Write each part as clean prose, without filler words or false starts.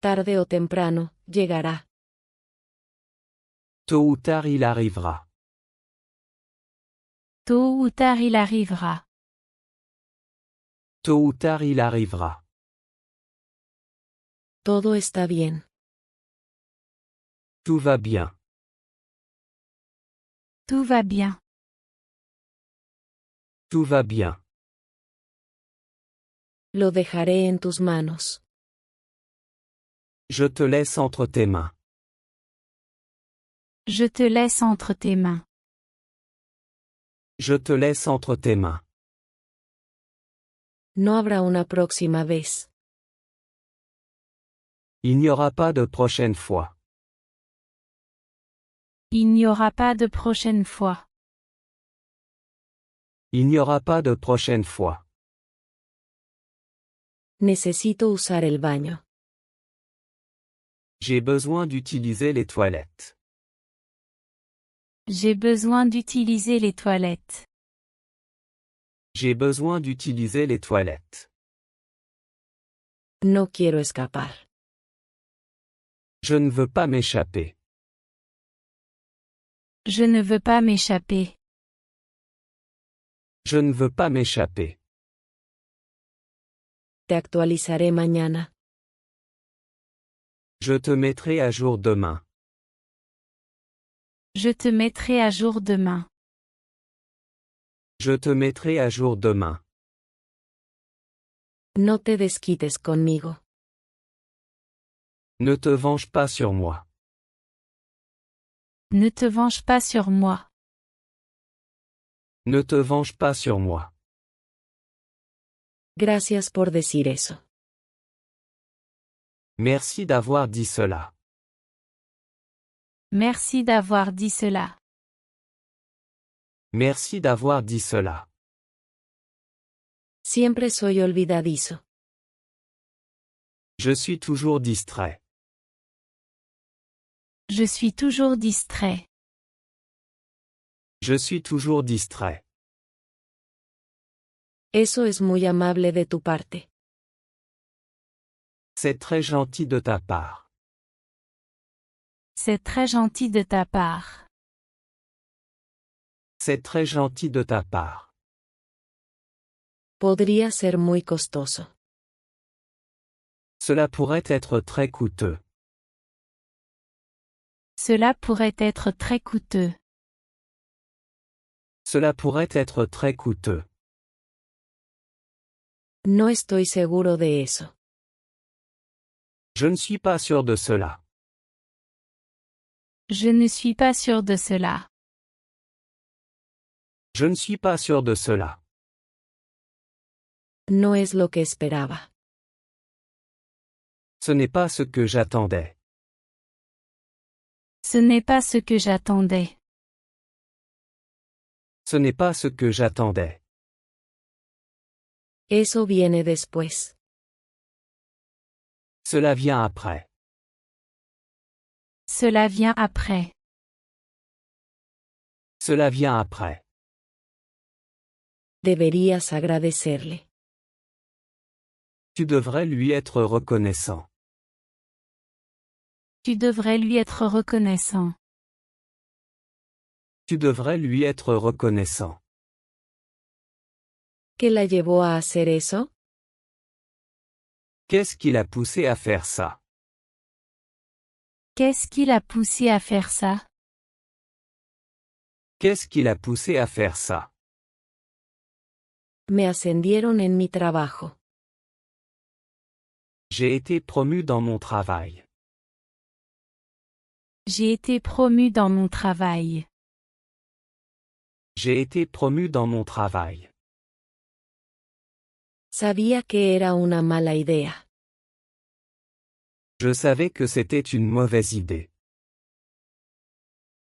Tarde o temprano, llegará. Tôt ou tard il arrivera. Tôt ou tard il arrivera. Tôt ou tard il arrivera. Todo está bien. Tout va bien. Tout va bien. Tout va bien. Lo dejaré en tus manos. Je te laisse entre tes mains. Je te laisse entre tes mains. Je te laisse entre tes mains. No habrá una próxima vez. Il n'y aura pas de prochaine fois. Il n'y aura pas de prochaine fois. Il n'y aura pas de prochaine fois. Necesito usar el baño. J'ai besoin d'utiliser les toilettes. J'ai besoin d'utiliser les toilettes. J'ai besoin d'utiliser les toilettes. No quiero escapar. Je ne veux pas m'échapper. Je ne veux pas m'échapper. Je ne veux pas m'échapper. Te actualizaré mañana. Je te mettrai à jour demain. Je te mettrai à jour demain. Je te mettrai à jour demain. No te desquites conmigo. Ne te venge pas sur moi. Ne te venge pas sur moi. Ne te venge pas sur moi. Gracias por decir eso. Merci d'avoir dit cela. Merci d'avoir dit cela. Merci d'avoir dit cela. Siempre soy olvidadizo. Je suis toujours distrait. Je suis toujours distrait. Je suis toujours distrait. Eso es muy amable de tu parte. C'est très gentil de ta part. C'est très gentil de ta part. C'est très gentil de ta part. Podría ser muy costoso. Cela pourrait être très coûteux. Cela pourrait être très coûteux. Cela pourrait être très coûteux. No estoy seguro de eso. Je ne suis pas sûr de cela. Je ne suis pas sûr de cela. Je ne suis pas sûr de cela. No es lo que esperaba. Ce n'est pas ce que j'attendais. Ce n'est pas ce que j'attendais. Ce n'est pas ce que j'attendais. Eso viene después. Cela vient après. Cela vient après. Cela vient après. Deberías agradecerle. Tu devrais lui être reconnaissant. Tu devrais lui être reconnaissant. Tu devrais lui être reconnaissant. ¿Qué la llevó a hacer eso? Qu'est-ce qui l'a poussé à faire ça? Qu'est-ce qui l'a poussé à faire ça? Qu'est-ce qui l'a poussé à faire ça? Me ascendieron en mi trabajo. J'ai été promu dans mon travail. J'ai été promu dans mon travail. J'ai été promu dans mon travail. Sabía que era una mala idea. Je savais que c'était une mauvaise idée.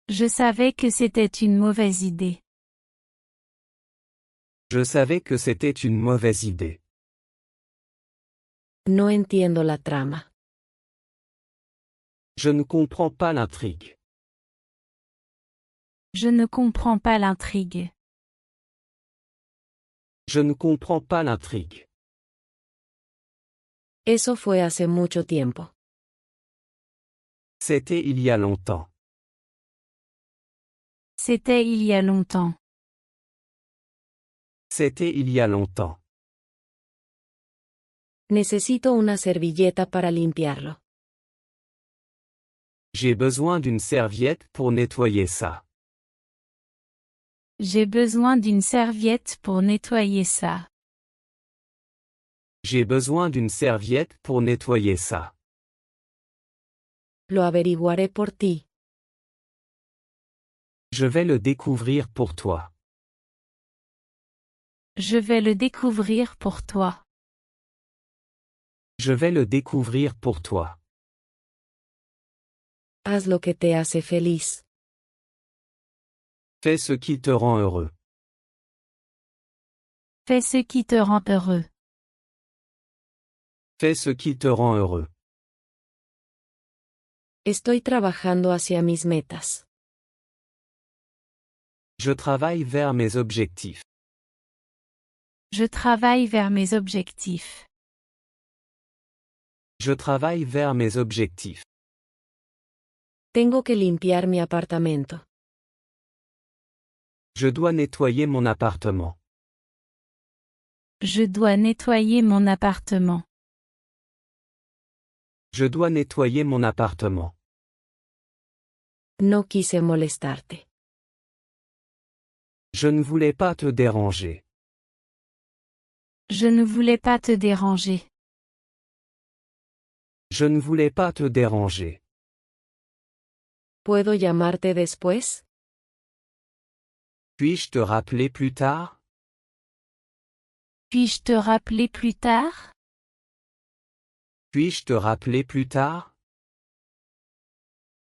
Je savais que c'était une mauvaise idée. Je savais que c'était une mauvaise idée. No entiendo la trama. Je ne comprends pas l'intrigue. Je ne comprends pas l'intrigue. Je ne comprends pas l'intrigue. Eso fue hace mucho tiempo. C'était il y a longtemps. C'était il y a longtemps. C'était il y a longtemps. Necesito una servilleta para limpiarlo. J'ai besoin d'une serviette pour nettoyer ça. J'ai besoin d'une serviette pour nettoyer ça. J'ai besoin d'une serviette pour nettoyer ça. Lo averiguaré por ti. Je vais le découvrir pour toi. Je vais le découvrir pour toi. Je vais le découvrir pour toi. Haz lo que te hace feliz. Fais ce qui te rend heureux. Fais ce qui te rend heureux. Fais ce qui te rend heureux. Estoy trabajando hacia mis metas. Je travaille vers mes objectifs. Je travaille vers mes objectifs. Je travaille vers mes objectifs. Tengo que limpiar mi apartamento. Je dois nettoyer mon appartement. Je dois nettoyer mon appartement. Je dois nettoyer mon appartement. No quise molestarte. Je ne voulais pas te déranger. Je ne voulais pas te déranger. Je ne voulais pas te déranger. ¿Puedo llamarte después? Puis-je te rappeler plus tard? Puis-je te rappeler plus tard? Puis-je te rappeler plus tard?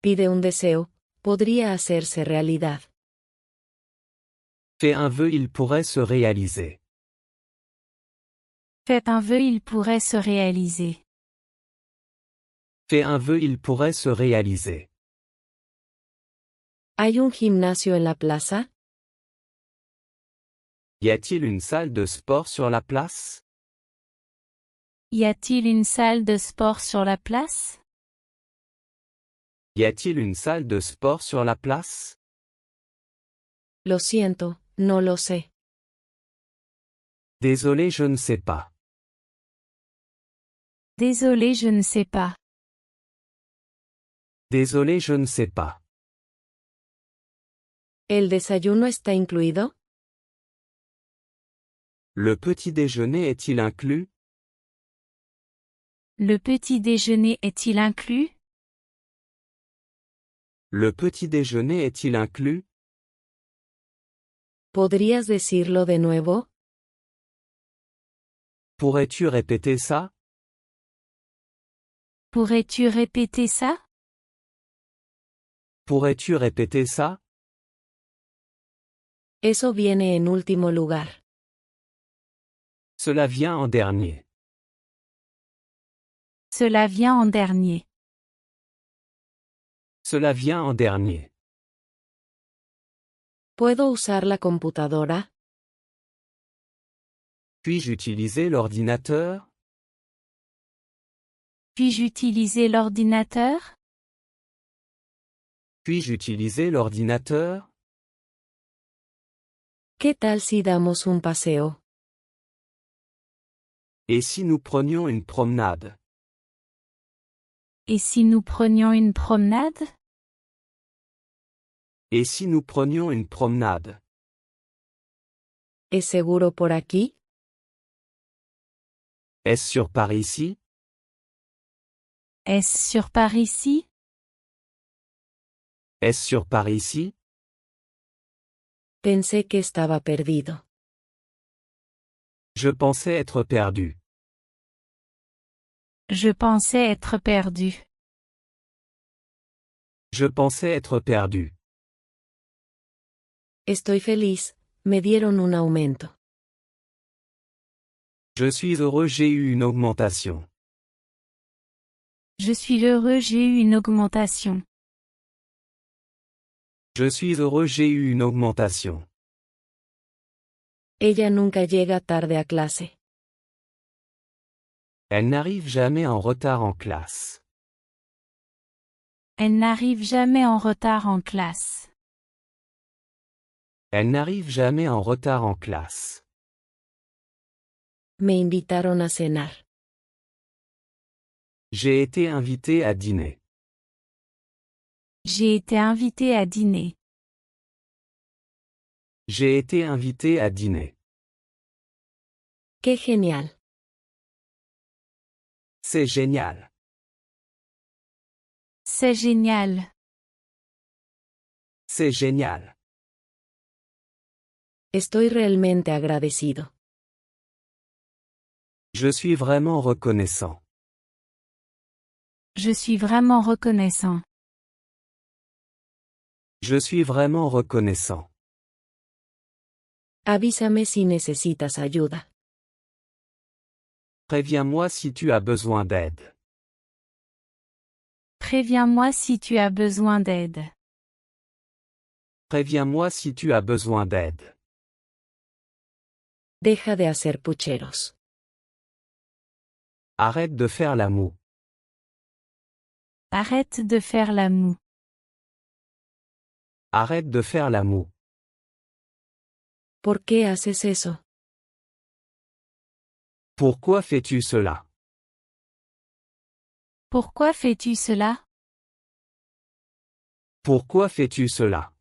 Pide un deseo, podría hacerse realidad. Fais un vœu, il pourrait se réaliser. Faites un vœu, il pourrait se réaliser. Fais un vœu, il pourrait se réaliser. ¿Hay un gimnasio en la plaza? Y a-t-il une salle de sport sur la place? Y a-t-il une salle de sport sur la place? Y a-t-il une salle de sport sur la place? Lo siento, no lo sé. Désolé, je ne sais pas. Désolé, je ne sais pas. Désolé, je ne sais pas. ¿El desayuno está incluido? Le petit déjeuner est-il inclus? Le petit déjeuner est-il inclus? Le petit déjeuner est-il inclus? ¿Podrías decirlo de nuevo? Pourrais-tu répéter ça? Pourrais-tu répéter ça? Pourrais-tu répéter ça? Eso viene en último lugar. Cela vient en dernier. Cela vient en dernier. Cela vient en dernier. ¿Puedo usar la computadora? Puis-je utiliser l'ordinateur? Puis-je utiliser l'ordinateur? Puis-je utiliser l'ordinateur? ¿Qué tal si damos un paseo? Et si nous prenions une promenade? Et si nous prenions une promenade? Et si nous prenions une promenade? ¿Es seguro por aquí? Est-ce sur par ici? Est-ce sur par ici? Est-ce sur par ici? Pensé que estaba perdido. Je pensais être perdu. Je pensais être perdu. Je pensais être perdu. Estoy feliz, me dieron un aumento. Je suis heureux, j'ai eu une augmentation. Je suis heureux, j'ai eu une augmentation. Je suis heureux, j'ai eu une augmentation. Ella nunca llega tarde a clase. Elle n'arrive jamais en retard en classe. Elle n'arrive jamais en retard en classe. Elle n'arrive jamais en retard en classe. Me invitaron a cenar. J'ai été invité à dîner. J'ai été invité à dîner. J'ai été invité à dîner. ¡Qué genial! C'est génial. C'est génial. C'est génial. Estoy realmente agradecido. Je suis vraiment reconnaissant. Je suis vraiment reconnaissant. Je suis vraiment reconnaissant. Avísame si necesitas ayuda. Préviens-moi si tu as besoin d'aide. Préviens-moi si tu as besoin d'aide. Préviens-moi si tu as besoin d'aide. Deja de hacer pucheros. Arrête de faire la moue. Arrête de faire la moue. Arrête de faire la moue. ¿Por qué haces eso? Pourquoi fais-tu cela? Pourquoi fais-tu cela? Pourquoi fais-tu cela?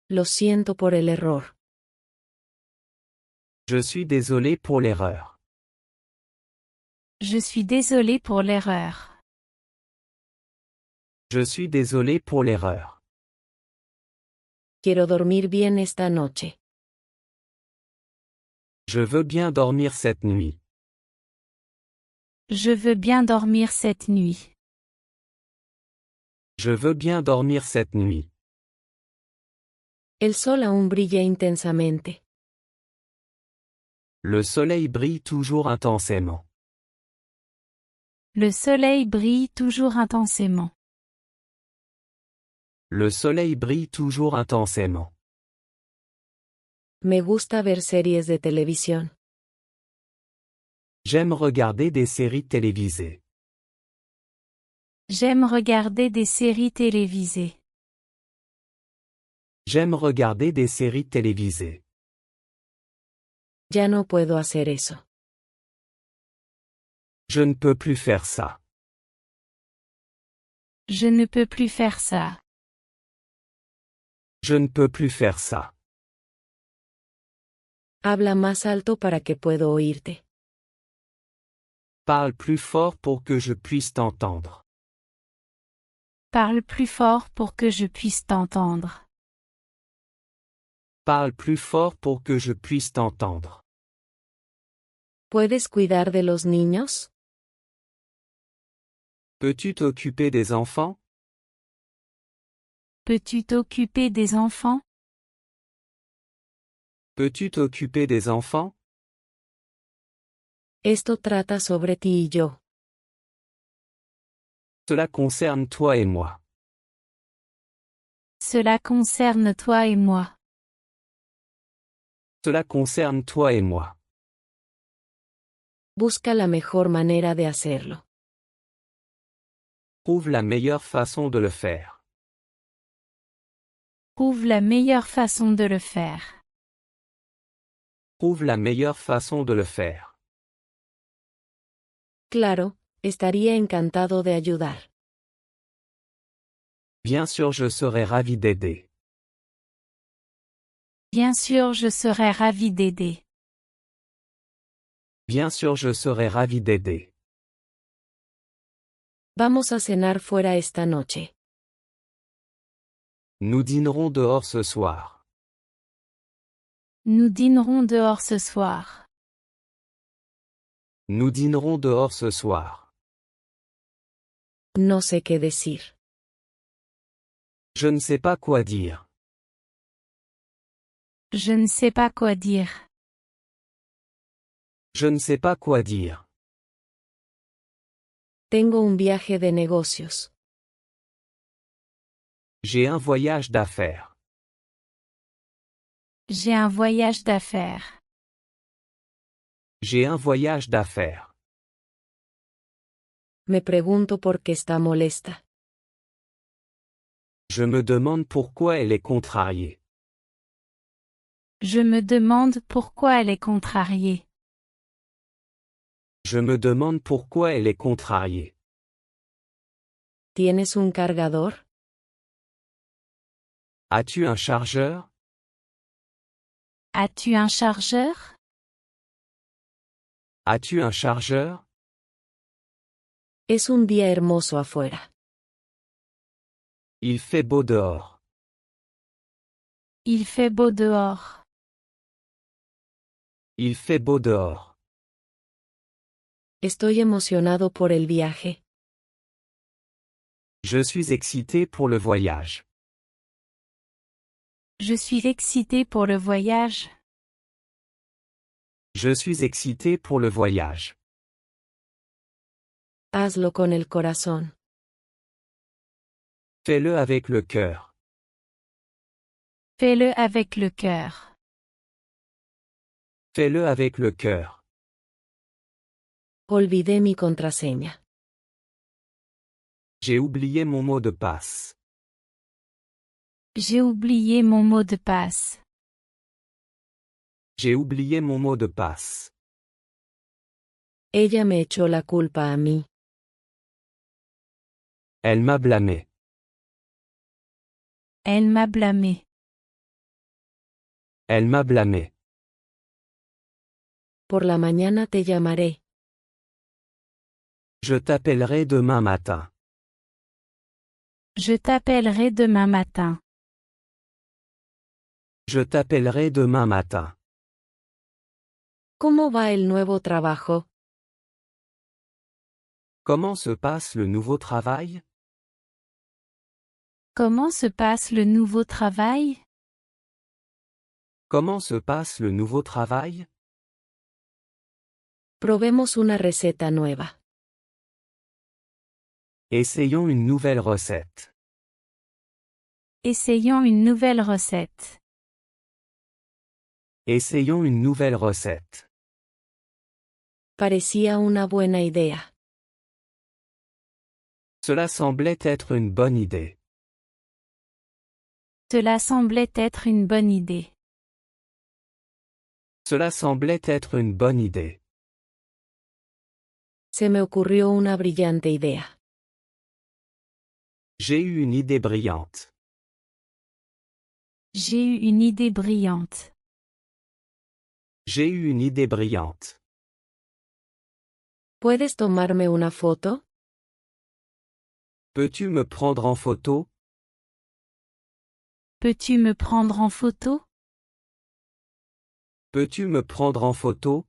Lo siento por el error. Je suis désolé pour l'erreur. Je suis désolé pour l'erreur. Je suis désolé pour l'erreur. Quiero dormir bien esta noche. Je veux bien dormir cette nuit. Je veux bien dormir cette nuit. Je veux bien dormir cette nuit. El sol aún brilla intensamente. Le soleil brille toujours intensément. Le soleil brille toujours intensément. Le soleil brille toujours intensément. Me gusta ver series de televisión. J'aime regarder des séries télévisées. J'aime regarder des séries télévisées. J'aime regarder des séries télévisées. Ya no puedo hacer eso. Je ne peux plus faire ça. Je ne peux plus faire ça. Je ne peux plus faire ça. Habla más alto para que puedo oírte. Parle plus fort pour que je puisse t'entendre. Parle plus fort pour que je puisse t'entendre. Parle plus fort pour que je puisse t'entendre. ¿Puedes cuidar de los niños? Peux-tu t'occuper des enfants? Peux-tu t'occuper des enfants? Peux-tu t'occuper des enfants? Esto trata sobre ti y yo. Cela concerne toi et moi. Cela concerne toi et moi. Cela concerne toi et moi. Busca la mejor manera de hacerlo. Trouve la meilleure façon de le faire. Trouve la meilleure façon de le faire. Trouve la meilleure façon de le faire. Claro, estaría encantado de ayudar. Bien sûr, je serai ravi d'aider. Bien sûr, je serai ravi d'aider. Bien sûr, je serai ravi d'aider. Vamos a cenar fuera esta noche. Nous dînerons dehors ce soir. Nous dînerons dehors ce soir. Nous dînerons dehors ce soir. No sé qué decir. Je ne sais pas quoi dire. Je ne sais pas quoi dire. Je ne sais pas quoi dire. Tengo un viaje de negocios. J'ai un voyage d'affaires. J'ai un voyage d'affaires. J'ai un voyage d'affaires. Me pregunto por qué está molesta. Je me demande pourquoi elle est contrariée. Je me demande pourquoi elle est contrariée. Je me demande pourquoi elle est contrariée. ¿Tienes un cargador? As-tu un chargeur? As-tu un chargeur? As-tu un chargeur? Es un día hermoso afuera. Il fait beau dehors. Il fait beau dehors. Il fait beau dehors. Estoy emocionado por el viaje. Je suis excité pour le voyage. Je suis excité pour le voyage. Je suis excité pour le voyage. Hazlo con el corazón. Fais-le avec le cœur. Fais-le avec le cœur. Fais-le avec le cœur. Olvidé mi contraseña. J'ai oublié mon mot de passe. J'ai oublié mon mot de passe. J'ai oublié mon mot de passe. Ella me echó la culpa a mí. Elle m'a blâmé. Elle m'a blâmé. Elle m'a blâmé. Por la mañana te llamaré. Je t'appellerai demain matin. Je t'appellerai demain matin. Je t'appellerai demain matin. ¿Cómo va el nuevo trabajo? Comment se passe le nouveau travail? Comment se passe le nouveau travail? Comment se passe le nouveau travail? Probemos una receta nueva. Essayons une nouvelle recette. Essayons une nouvelle recette. Essayons une nouvelle recette. Parecía una buena idea. Cela semblait être une bonne idée. Cela semblait être une bonne idée. Cela semblait être une bonne idée. Se me ocurrió una brillante idea. J'ai eu une idée brillante. J'ai eu une idée brillante. J'ai eu une idée brillante. ¿Puedes tomarme una foto? Peux-tu me prendre en photo? Peux-tu me prendre en photo? Peux-tu me prendre en photo?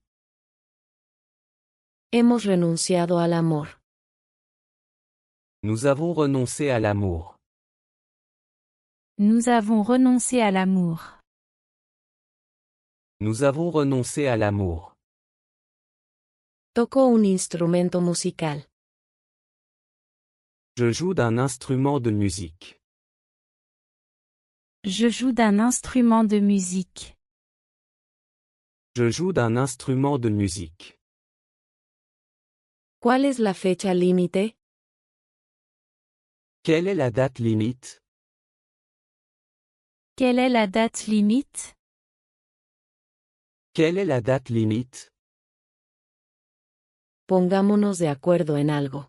Hemos renunciado al amor. Nous avons renoncé à l'amour. Nous avons renoncé à l'amour. Nous avons renoncé à l'amour. Toco un instrumento musical. Je joue d'un instrument de musique. Je joue d'un instrument de musique. Je joue d'un instrument de musique. ¿Cuál es la fecha límite? Quelle est la date limite? Quelle est la date limite? Quelle est la date limite? Pongámonos de acuerdo en algo.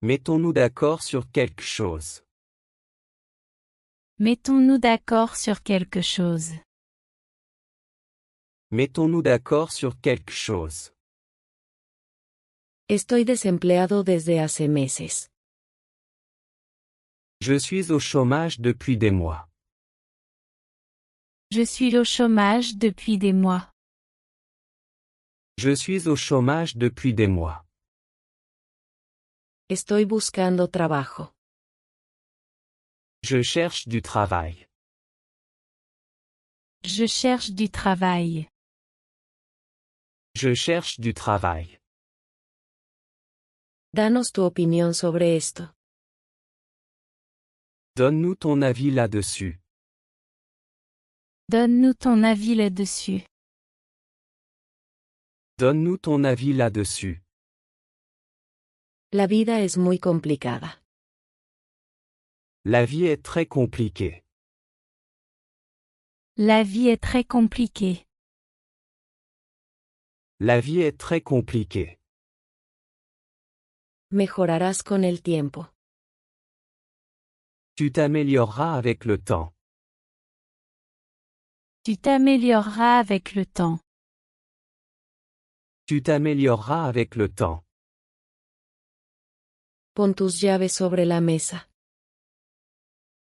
Mettons-nous d'accord sur quelque chose. Mettons-nous d'accord sur quelque chose. Mettons-nous d'accord sur quelque chose. Estoy desempleado desde hace meses. Je suis au chômage depuis des mois. Je suis au chômage depuis des mois. Je suis au chômage depuis des mois. Estoy buscando trabajo. Je cherche du travail. Je cherche du travail. Je cherche du travail. Danos tu opinión sobre esto. Donne-nous ton avis là-dessus. Donne-nous ton avis là-dessus. Donne-nous ton avis là-dessus. La vida es muy complicada. La vie est très compliquée. La vie est très compliquée. La vie est très compliquée. Mejorarás con el tiempo. Tu t'amélioreras avec le temps. Tu t'amélioreras avec le temps. Tu t'amélioreras avec le temps. Pon tus llaves sobre la mesa.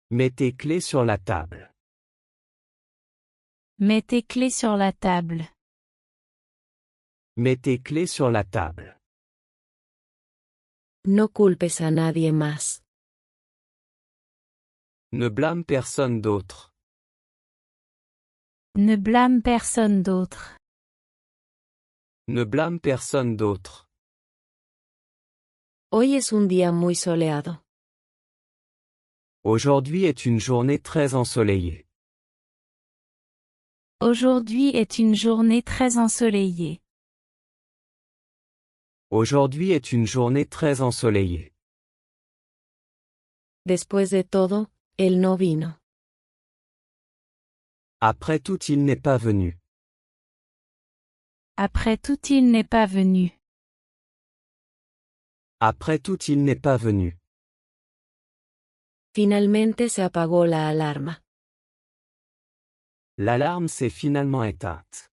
Mets tes clés sur la table. Mets tes clés sur la table. Mets tes clés sur la table. No culpes a nadie más. Ne blâme personne d'autre. Ne blâme personne d'autre. Ne blâme personne d'autre. Hoy es un día muy soleado. Aujourd'hui est une journée très ensoleillée. Aujourd'hui est une journée très ensoleillée. Aujourd'hui est une journée très ensoleillée. Después de todo, él no vino. Après tout, il n'est pas venu. Après tout, il n'est pas venu. Après tout, il n'est pas venu. Finalmente se apagó la alarma. L'alarme s'est finalement éteinte.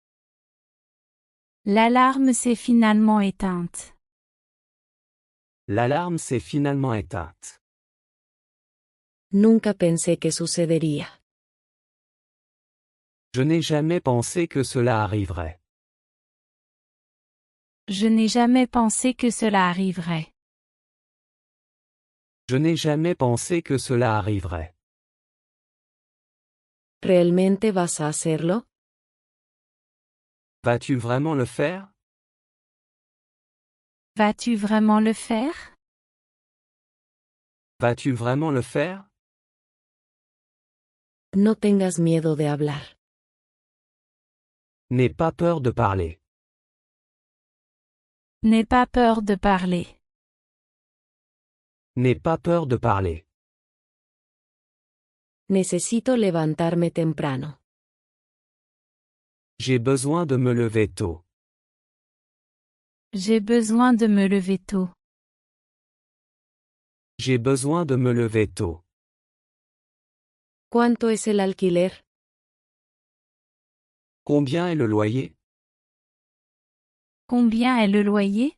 L'alarme s'est finalement éteinte. L'alarme s'est finalement éteinte. Nunca pensé que sucedería. Je n'ai jamais pensé que cela arriverait. Je n'ai jamais pensé que cela arriverait. Je n'ai jamais pensé que cela arriverait. ¿Realmente vas a hacerlo? Vas-tu vraiment le faire? Vas-tu vraiment le faire? Vas-tu vraiment le faire? No tengas miedo de hablar. N'aie pas peur de parler. N'aie pas peur de parler. N'aie pas peur de parler. Necesito levantarme temprano. J'ai besoin de me lever tôt. J'ai besoin de me lever tôt. J'ai besoin de me lever tôt. ¿Cuánto es el alquiler? Combien est le loyer? Combien est le loyer?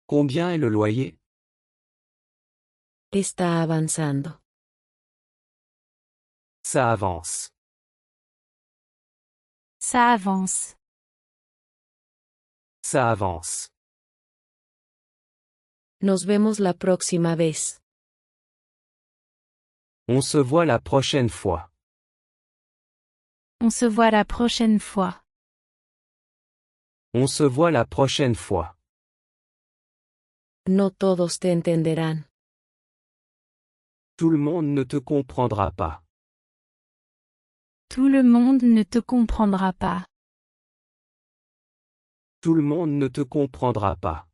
Combien est le loyer? Está avanzando. Ça avance. Ça avance. Ça avance. Nos vemos la próxima vez. On se voit la prochaine fois. On se voit la prochaine fois. On se voit la prochaine fois. No todos te entenderán. Tout le monde ne te comprendra pas. Tout le monde ne te comprendra pas. Tout le monde ne te comprendra pas.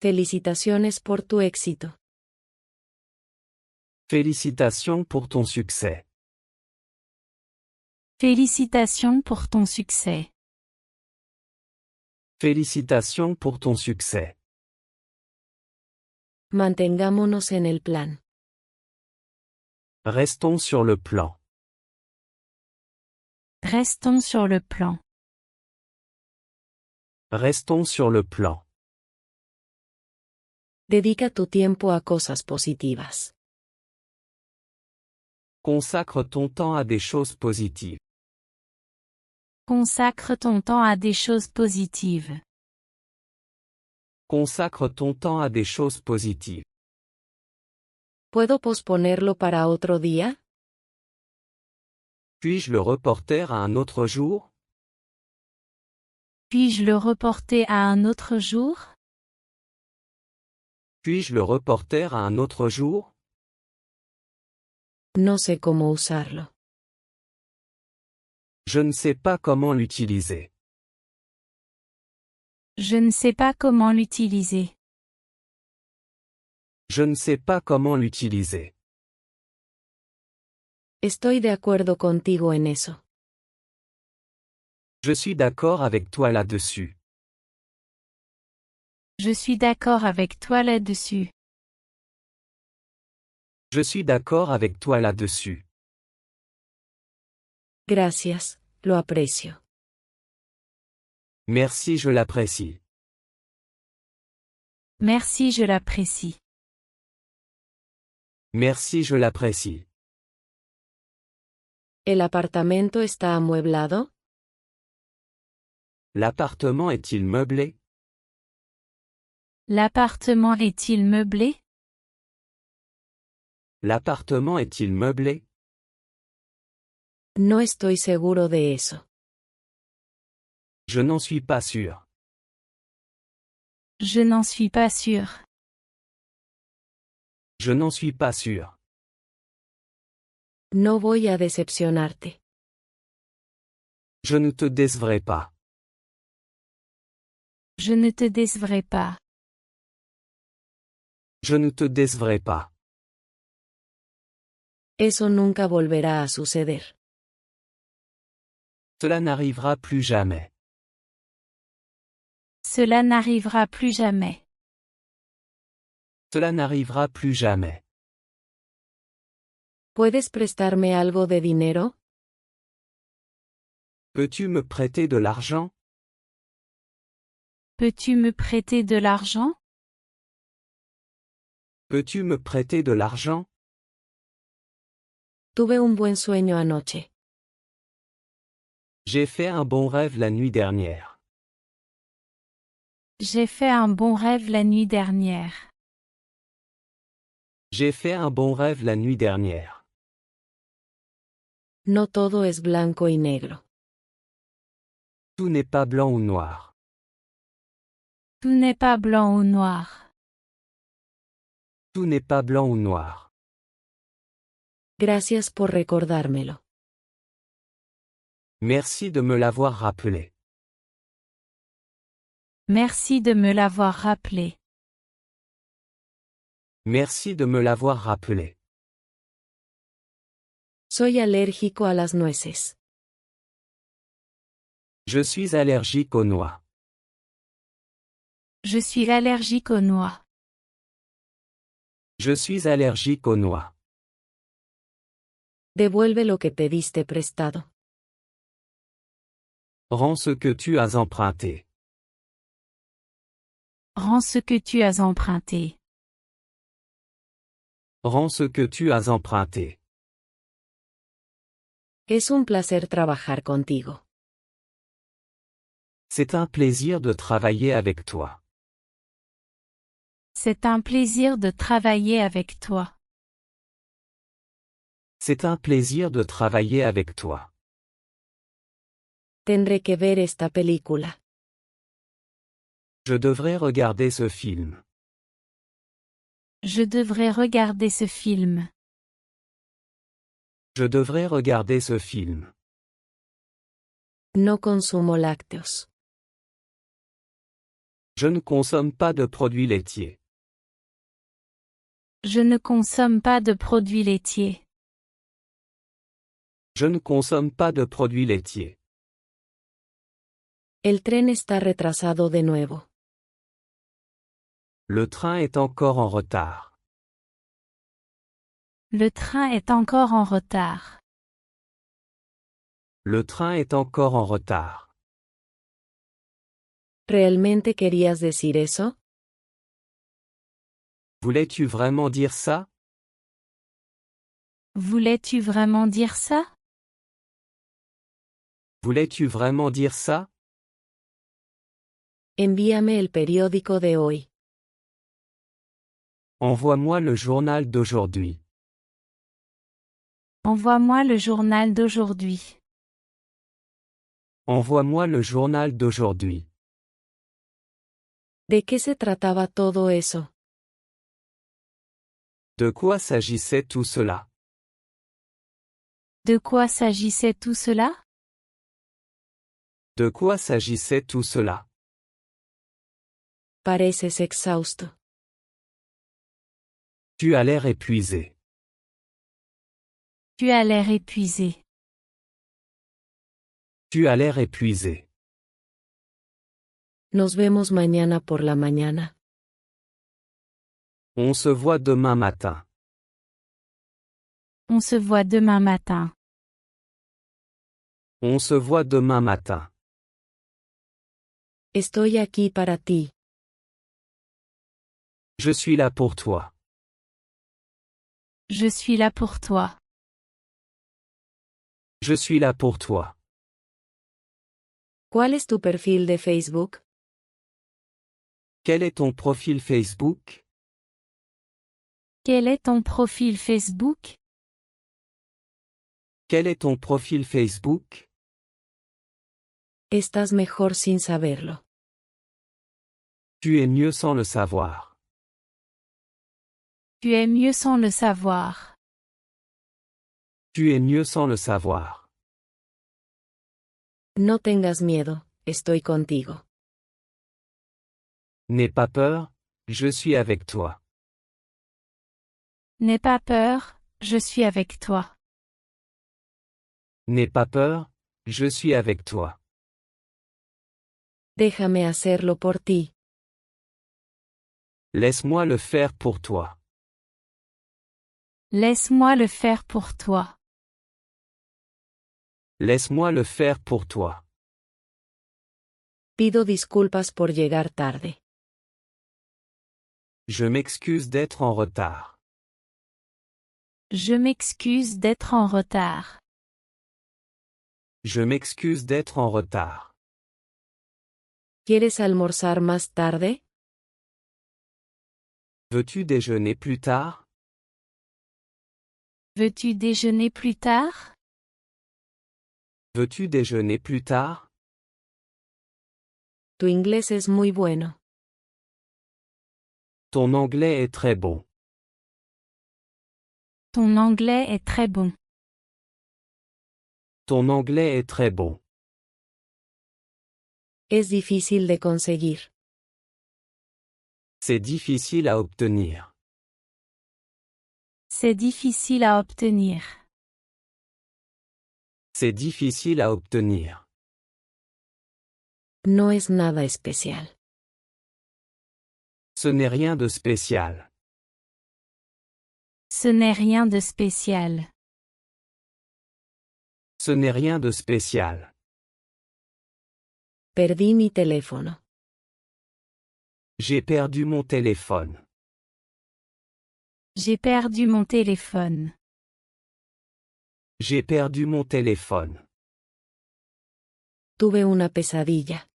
Felicitaciones por tu éxito. Félicitations pour ton succès. Félicitations pour ton succès. Félicitations pour ton succès. Mantengámonos en el plan. Restons sur le plan. Restons sur le plan. Restons sur le plan. Dedica tu tiempo a cosas positivas. Consacre ton temps à des choses positives. Consacre ton temps à des choses positives. Consacre ton temps à des choses positives. ¿Puedo posponerlo para otro día? Puis-je le reporter à un autre jour? Puis-je le reporter à un autre jour? Puis-je le reporter à un autre jour? No sé cómo usarlo. Je ne sais pas comment l'utiliser. Je ne sais pas comment l'utiliser. Je ne sais pas comment l'utiliser. Estoy de acuerdo contigo en eso. Je suis d'accord avec toi là-dessus. Je suis d'accord avec toi là-dessus. Je suis d'accord avec toi là-dessus. Gracias, lo aprecio. Merci, je l'apprécie. Merci, je l'apprécie. Merci, je l'apprécie. ¿El apartamento está amueblado? L'appartement est-il meublé? L'appartement est-il meublé? L'appartement est-il meublé? No estoy seguro de eso. Je n'en suis pas sûr. Je n'en suis pas sûr. Je n'en suis pas sûr. No voy a decepcionarte. Je ne te décevrai pas. Je ne te décevrai pas. Je ne te décevrai pas. Eso nunca volverá a suceder. Cela n'arrivera plus jamais. Cela n'arrivera plus jamais. Cela n'arrivera plus jamais. ¿Puedes prestarme algo de dinero? Peux-tu me prêter de l'argent? Peux-tu me prêter de l'argent? Peux-tu me prêter de l'argent? Tuve un buen sueño anoche. J'ai fait un bon rêve la nuit dernière. J'ai fait un bon rêve la nuit dernière. J'ai fait un bon rêve la nuit dernière. No todo es blanco y negro. Tout n'est pas blanc ou noir. Tout n'est pas blanc ou noir. Tout n'est pas blanc ou noir. Gracias por recordármelo. Merci de me l'avoir rappelé. Merci de me l'avoir rappelé. Merci de me l'avoir rappelé. Soy alérgico a las nueces. Je suis allergique aux noix. Je suis allergique aux noix. Je suis allergique aux noix. Devuelve lo que te diste prestado. Rends ce que tu as emprunté. Rends ce que tu as emprunté. Rends ce que tu as emprunté. Es un placer trabajar contigo. C'est un plaisir de travailler avec toi. C'est un plaisir de travailler avec toi. C'est un plaisir de travailler avec toi. Tendré que ver esta película. Je devrais regarder ce film. Je devrais regarder ce film. Je devrais regarder ce film. No consumo lácteos. Je ne consomme pas de produits laitiers. Je ne consomme pas de produits laitiers. Je ne consomme pas de produits laitiers. El tren está retrasado de nuevo. Le train est encore en retard. Le train est encore en retard. Le train est encore en retard. ¿Realmente querías decir eso? Voulais-tu vraiment dire ça? Voulais-tu vraiment dire ça? Voulais-tu vraiment dire ça? Envíame el periódico de hoy. Envoie-moi le journal d'aujourd'hui. Envoie-moi le journal d'aujourd'hui. Envoie-moi le journal d'aujourd'hui. ¿De qué se trataba todo eso? De quoi s'agissait tout cela? De quoi s'agissait tout cela? De quoi s'agissait tout cela? Pareces exhausto. Tu as l'air épuisé. Tu as l'air épuisé. Tu as l'air épuisé. Nos vemos mañana por la mañana. On se voit demain matin. On se voit demain matin. On se voit demain matin. Estoy aquí para ti. Je suis là pour toi. Je suis là pour toi. Je suis là pour toi. ¿Cuál es tu perfil de Facebook? Quel est ton profil Facebook? Quel est ton profil Facebook? Quel est ton profil Facebook? Estás mejor sin saberlo. Tu es mieux sans le savoir. Tu es mieux sans le savoir. Tu es mieux sans le savoir. No tengas miedo, estoy contigo. N'aie pas peur, je suis avec toi. N'aie pas peur, je suis avec toi. N'aie pas peur, je suis avec toi. Déjame hacerlo por ti. Laisse-moi le faire pour toi. Laisse-moi le faire pour toi. Laisse-moi le faire pour toi. Pido disculpas por llegar tarde. Je m'excuse d'être en retard. Je m'excuse d'être en retard. Je m'excuse d'être en retard. ¿Quieres almorzar más tarde? Veux-tu déjeuner plus tard? Veux-tu déjeuner plus tard? Veux-tu déjeuner plus tard? Tu inglés es muy bueno. Ton anglais est très bon. Ton anglais est très bon. Ton anglais est très bon. Es difícil de conseguir. C'est difficile à obtenir. C'est difficile à obtenir. C'est difficile à obtenir. No es nada especial. Ce n'est rien de spécial. Ce n'est rien de spécial. Ce n'est rien de spécial. Perdí mi teléfono. J'ai perdu mon téléphone. J'ai perdu mon téléphone. J'ai perdu mon téléphone. Tuve una pesadilla.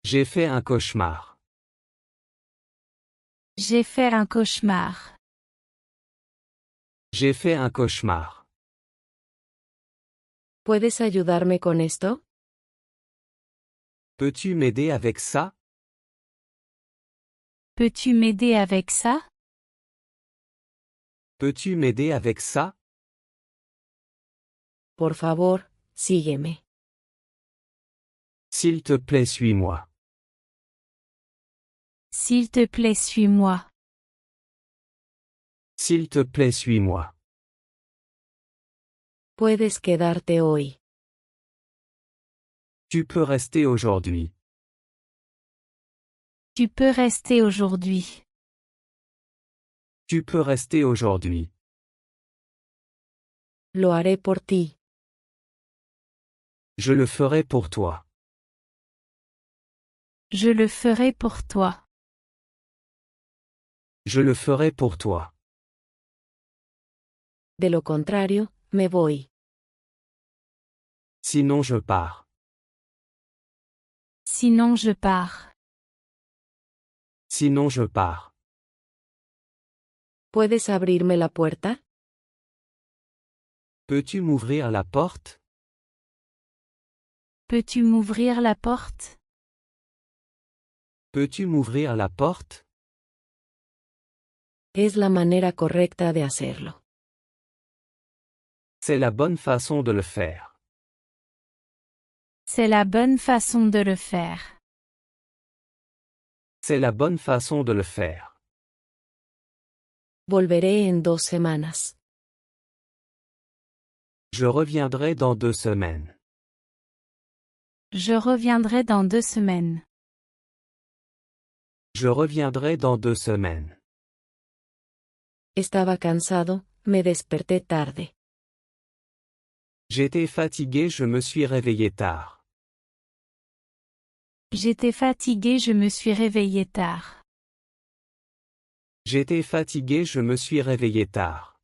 J'ai fait un cauchemar. J'ai fait un cauchemar. J'ai fait un cauchemar. ¿Puedes ayudarme con esto? Peux-tu m'aider avec ça? Peux-tu m'aider avec ça? Peux-tu m'aider avec ça? Por favor, sígueme. S'il te plaît, suis-moi. S'il te plaît, suis-moi. S'il te plaît, suis-moi. Puedes quedarte hoy. Tu peux rester aujourd'hui. Tu peux rester aujourd'hui. Tu peux rester aujourd'hui. Lo haré por ti. Je le ferai pour toi. Je le ferai pour toi. Je le ferai pour toi. De lo contrario, me voy. Sinon je pars. Sinon je pars. Sinon je pars. ¿Puedes abrirme la puerta? Peux-tu m'ouvrir la porte? Peux-tu m'ouvrir la porte? Peux-tu m'ouvrir la porte? Es la manera correcta de hacerlo. C'est la bonne façon de le faire. C'est la bonne façon de le faire. C'est la bonne façon de le faire. Volveré en 2 semanas. Je reviendrai dans 2 semaines. Je reviendrai dans 2 semaines. Je reviendrai dans 2 semaines. Estaba cansado, me desperté tarde. J'étais fatigué, je me suis réveillé tard. J'étais fatigué, je me suis réveillé tard. J'étais fatigué, je me suis réveillé tard.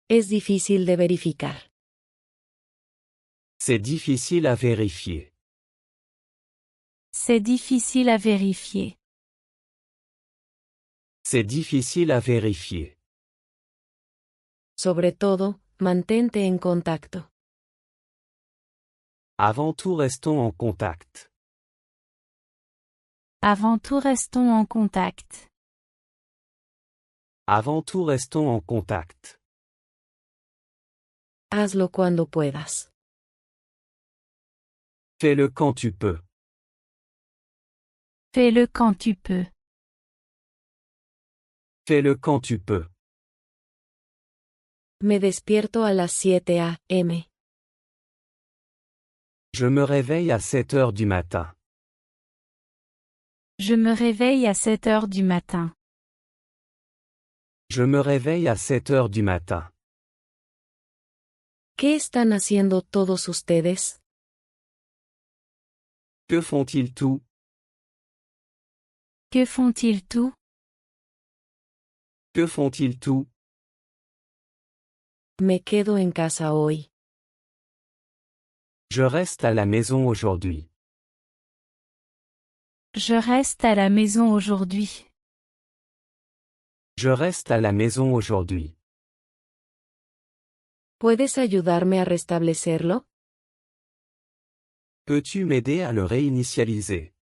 Es difícil de verificar. C'est difficile à vérifier. C'est difficile à vérifier. C'est difficile à vérifier. Sobre todo, mantente en contacto. Avant tout, restons en contact. Avant tout, restons en contact. Avant tout, restons en contact. Hazlo cuando puedas. Fais-le quand tu peux. Fais-le quand tu peux. Fais-le quand tu peux. Me despierto a las 7 a.m. Je me réveille à 7 heures du matin. Je me réveille à 7 heures du matin. Je me réveille à 7 heures du matin. ¿Qué están haciendo todos ustedes? Que font-ils tout? Que font-ils tout? Que font-ils tout? Me quedo en casa hoy. Je reste à la maison aujourd'hui. Je reste à la maison aujourd'hui. Je reste à la maison aujourd'hui. ¿Puedes ayudarme a restablecerlo? Peux-tu m'aider à le réinitialiser?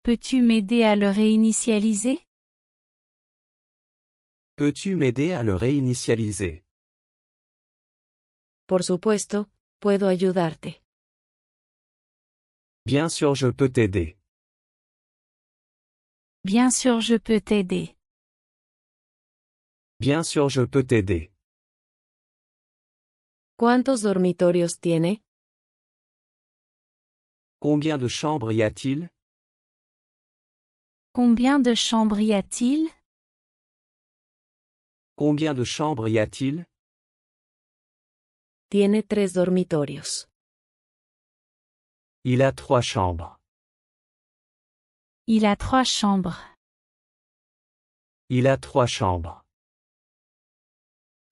Peux-tu m'aider à le réinitialiser? Peux-tu m'aider à le réinitialiser? Por supuesto, puedo ayudarte. Bien sûr, je peux t'aider. Bien sûr, je peux t'aider. Bien sûr, je peux t'aider. ¿Cuántos dormitorios tiene? Combien de chambres y a-t-il? Combien de chambres y a-t-il? Combien de chambres y a-t-il? Tiene 3 dormitorios. Il a 3 chambres. Il a 3 chambres. Il a 3 chambres.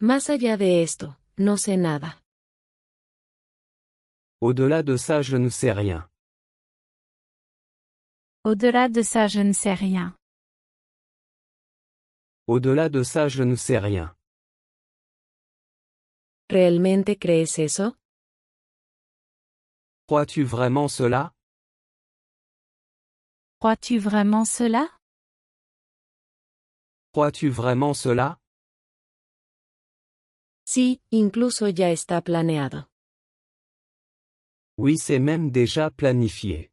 Más allá de esto, no sé nada. Au-delà de ça, je ne sais rien. Au-delà de ça, je ne sais rien. Au-delà de ça, je ne sais rien. ¿Realmente crees eso? Crois-tu vraiment cela? Crois-tu vraiment cela? Crois-tu vraiment cela? Sí, incluso ya está planeado. Oui, c'est même déjà planifié.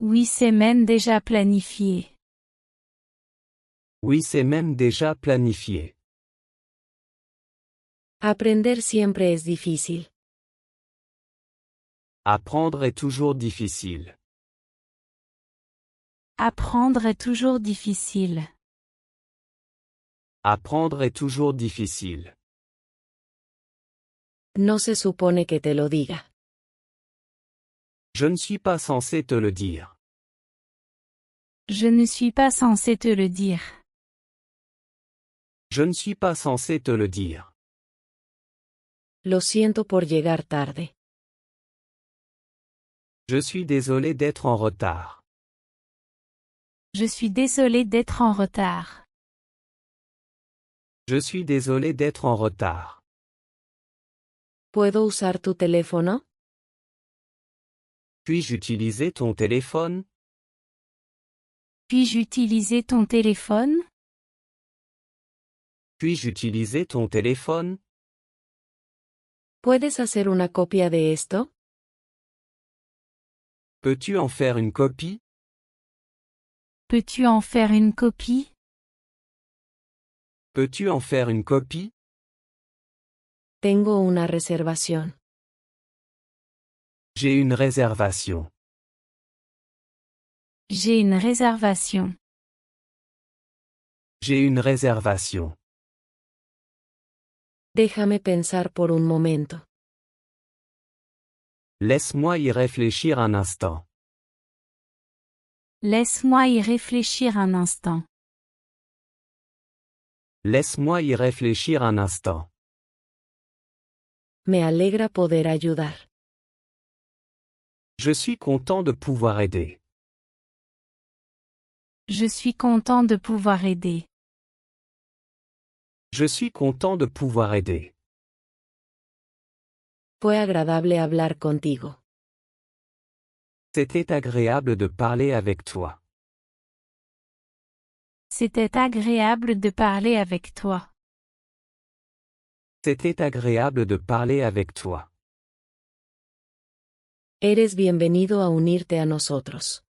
Oui, c'est même déjà planifié. Oui, c'est même déjà planifié. Aprender siempre es difícil. Apprendre est toujours difficile. Apprendre est toujours difficile. Apprendre est toujours difficile. No se supone que te lo diga. Je ne suis pas censé te le dire. Je ne suis pas censé te le dire. Je ne suis pas censé te le dire. Lo siento por llegar tarde. Je suis désolé d'être en retard. Je suis désolé d'être en retard. Je suis désolé d'être en retard. ¿Puedo usar tu teléfono? Puis-je utiliser ton téléphone? Puis-je utiliser ton téléphone? Puis-je utiliser ton téléphone? ¿Puedes hacer una copia de esto? Peux-tu en faire une copie? Peux-tu en faire une copie? Peux-tu en faire une copie? Tengo una reservación. J'ai une réservation. J'ai une réservation. J'ai une réservation. Déjame pensar por un momento. Laisse-moi y réfléchir un instant. Laisse-moi y réfléchir un instant. Laisse-moi y réfléchir un instant. Me alegra poder ayudar. Je suis content de pouvoir aider. Je suis content de pouvoir aider. Je suis content de pouvoir aider. Fue agradable hablar contigo. C'était agréable de parler avec toi. C'était agréable de parler avec toi. C'était agréable de parler avec toi. Eres bienvenido a unirte a nosotros.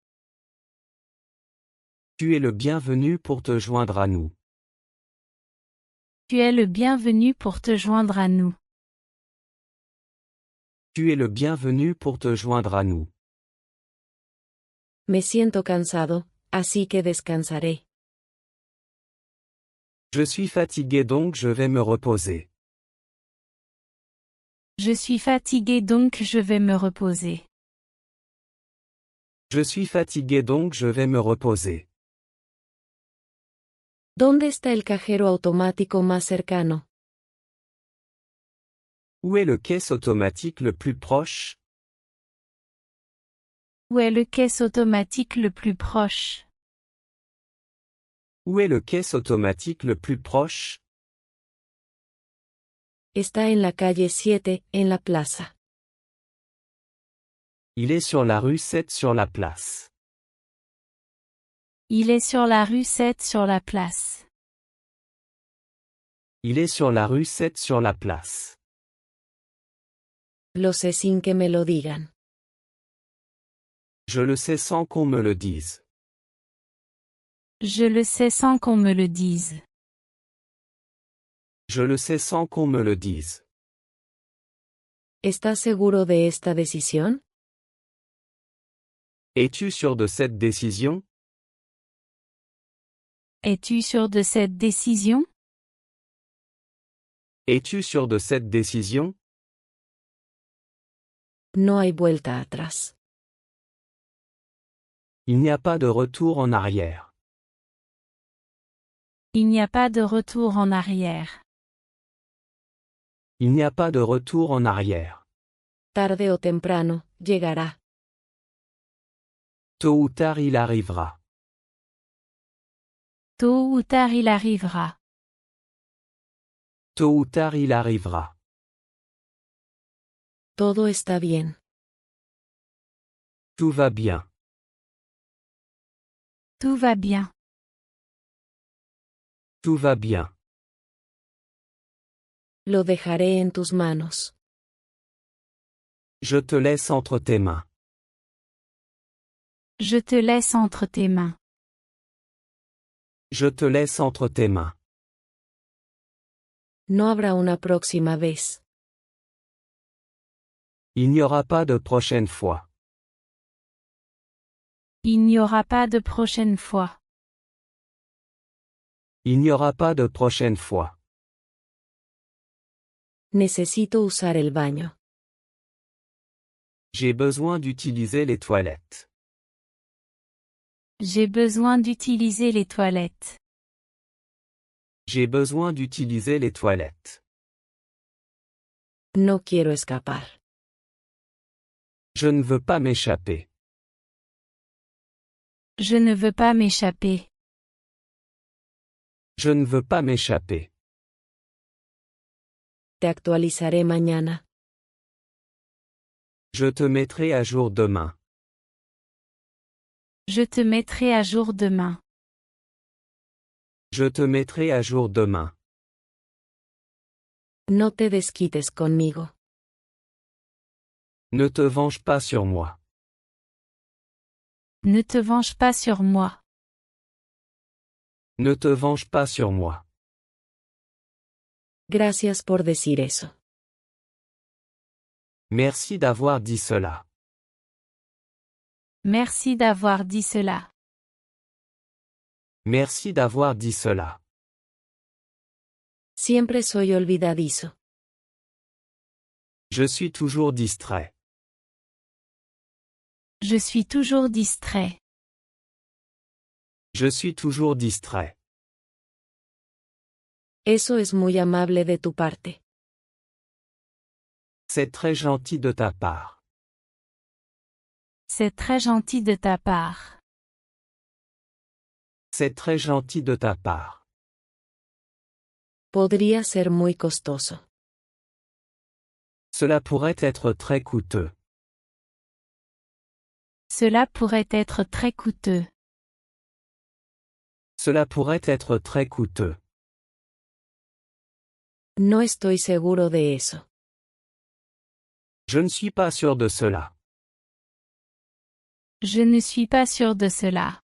Tu es le bienvenu pour te joindre à nous. Tu es le bienvenu pour te joindre à nous. Tu es le bienvenu pour te joindre à nous. Me siento cansado, así que descansaré. Je suis fatigué donc je vais me reposer. Je suis fatigué donc je vais me reposer. Je suis fatigué donc je vais me reposer. ¿Dónde está el cajero automático más cercano? Où est le caisse automatique le plus proche? Où est le caisse automatique le plus proche? Où est le caisse automatique le plus proche? Está en la calle 7, en la plaza. Il est sur la rue 7 sur la place. Il est sur la rue 7 sur la place. Il est sur la rue 7 sur la place. Lo sé sin que me lo digan. Je le sais sans qu'on me le dise. Je le sais sans qu'on me le dise. Je le sais sans qu'on me le dise. ¿Estás seguro de esta decisión? Es-tu sûr de cette décision? Es-tu sûr de cette décision? Es-tu sûr de cette décision? No hay vuelta atrás. Il n'y a pas de retour en arrière. Il n'y a pas de retour en arrière. Il n'y a pas de retour en arrière. Tarde o temprano, llegará. Tôt ou tard il arrivera. Tôt ou tard il arrivera. Tôt ou tard il arrivera. Todo está bien. Tout va bien. Tout va bien. Tout va bien. Lo dejaré en tus manos. Je te laisse entre tes mains. Je te laisse entre tes mains. Je te laisse entre tes mains. No habrá una próxima vez. Il n'y aura pas de prochaine fois. Il n'y aura pas de prochaine fois. Il n'y aura pas de prochaine fois. Necesito usar el baño. J'ai besoin d'utiliser les toilettes. J'ai besoin d'utiliser les toilettes. J'ai besoin d'utiliser les toilettes. No quiero escapar. Je ne veux pas m'échapper. Je ne veux pas m'échapper. Je ne veux pas m'échapper. Te actualizaré mañana. Je te mettrai à jour demain. Je te mettrai à jour demain. Je te mettrai à jour demain. No te desquites conmigo. Ne te venge pas sur moi. Ne te venge pas sur moi. Ne te venge pas sur moi. Gracias por decir eso. Merci d'avoir dit cela. Merci d'avoir dit cela. Merci d'avoir dit cela. Siempre soy olvidadizo. Je suis toujours distrait. Je suis toujours distrait. Je suis toujours distrait. Eso es muy amable de tu parte. C'est très gentil de ta part. C'est très gentil de ta part. C'est très gentil de ta part. Podría ser muy costoso. Cela pourrait être très coûteux. Cela pourrait être très coûteux. Cela pourrait être très coûteux. No estoy seguro de eso. Je ne suis pas sûr de cela. Je ne suis pas sûr de cela.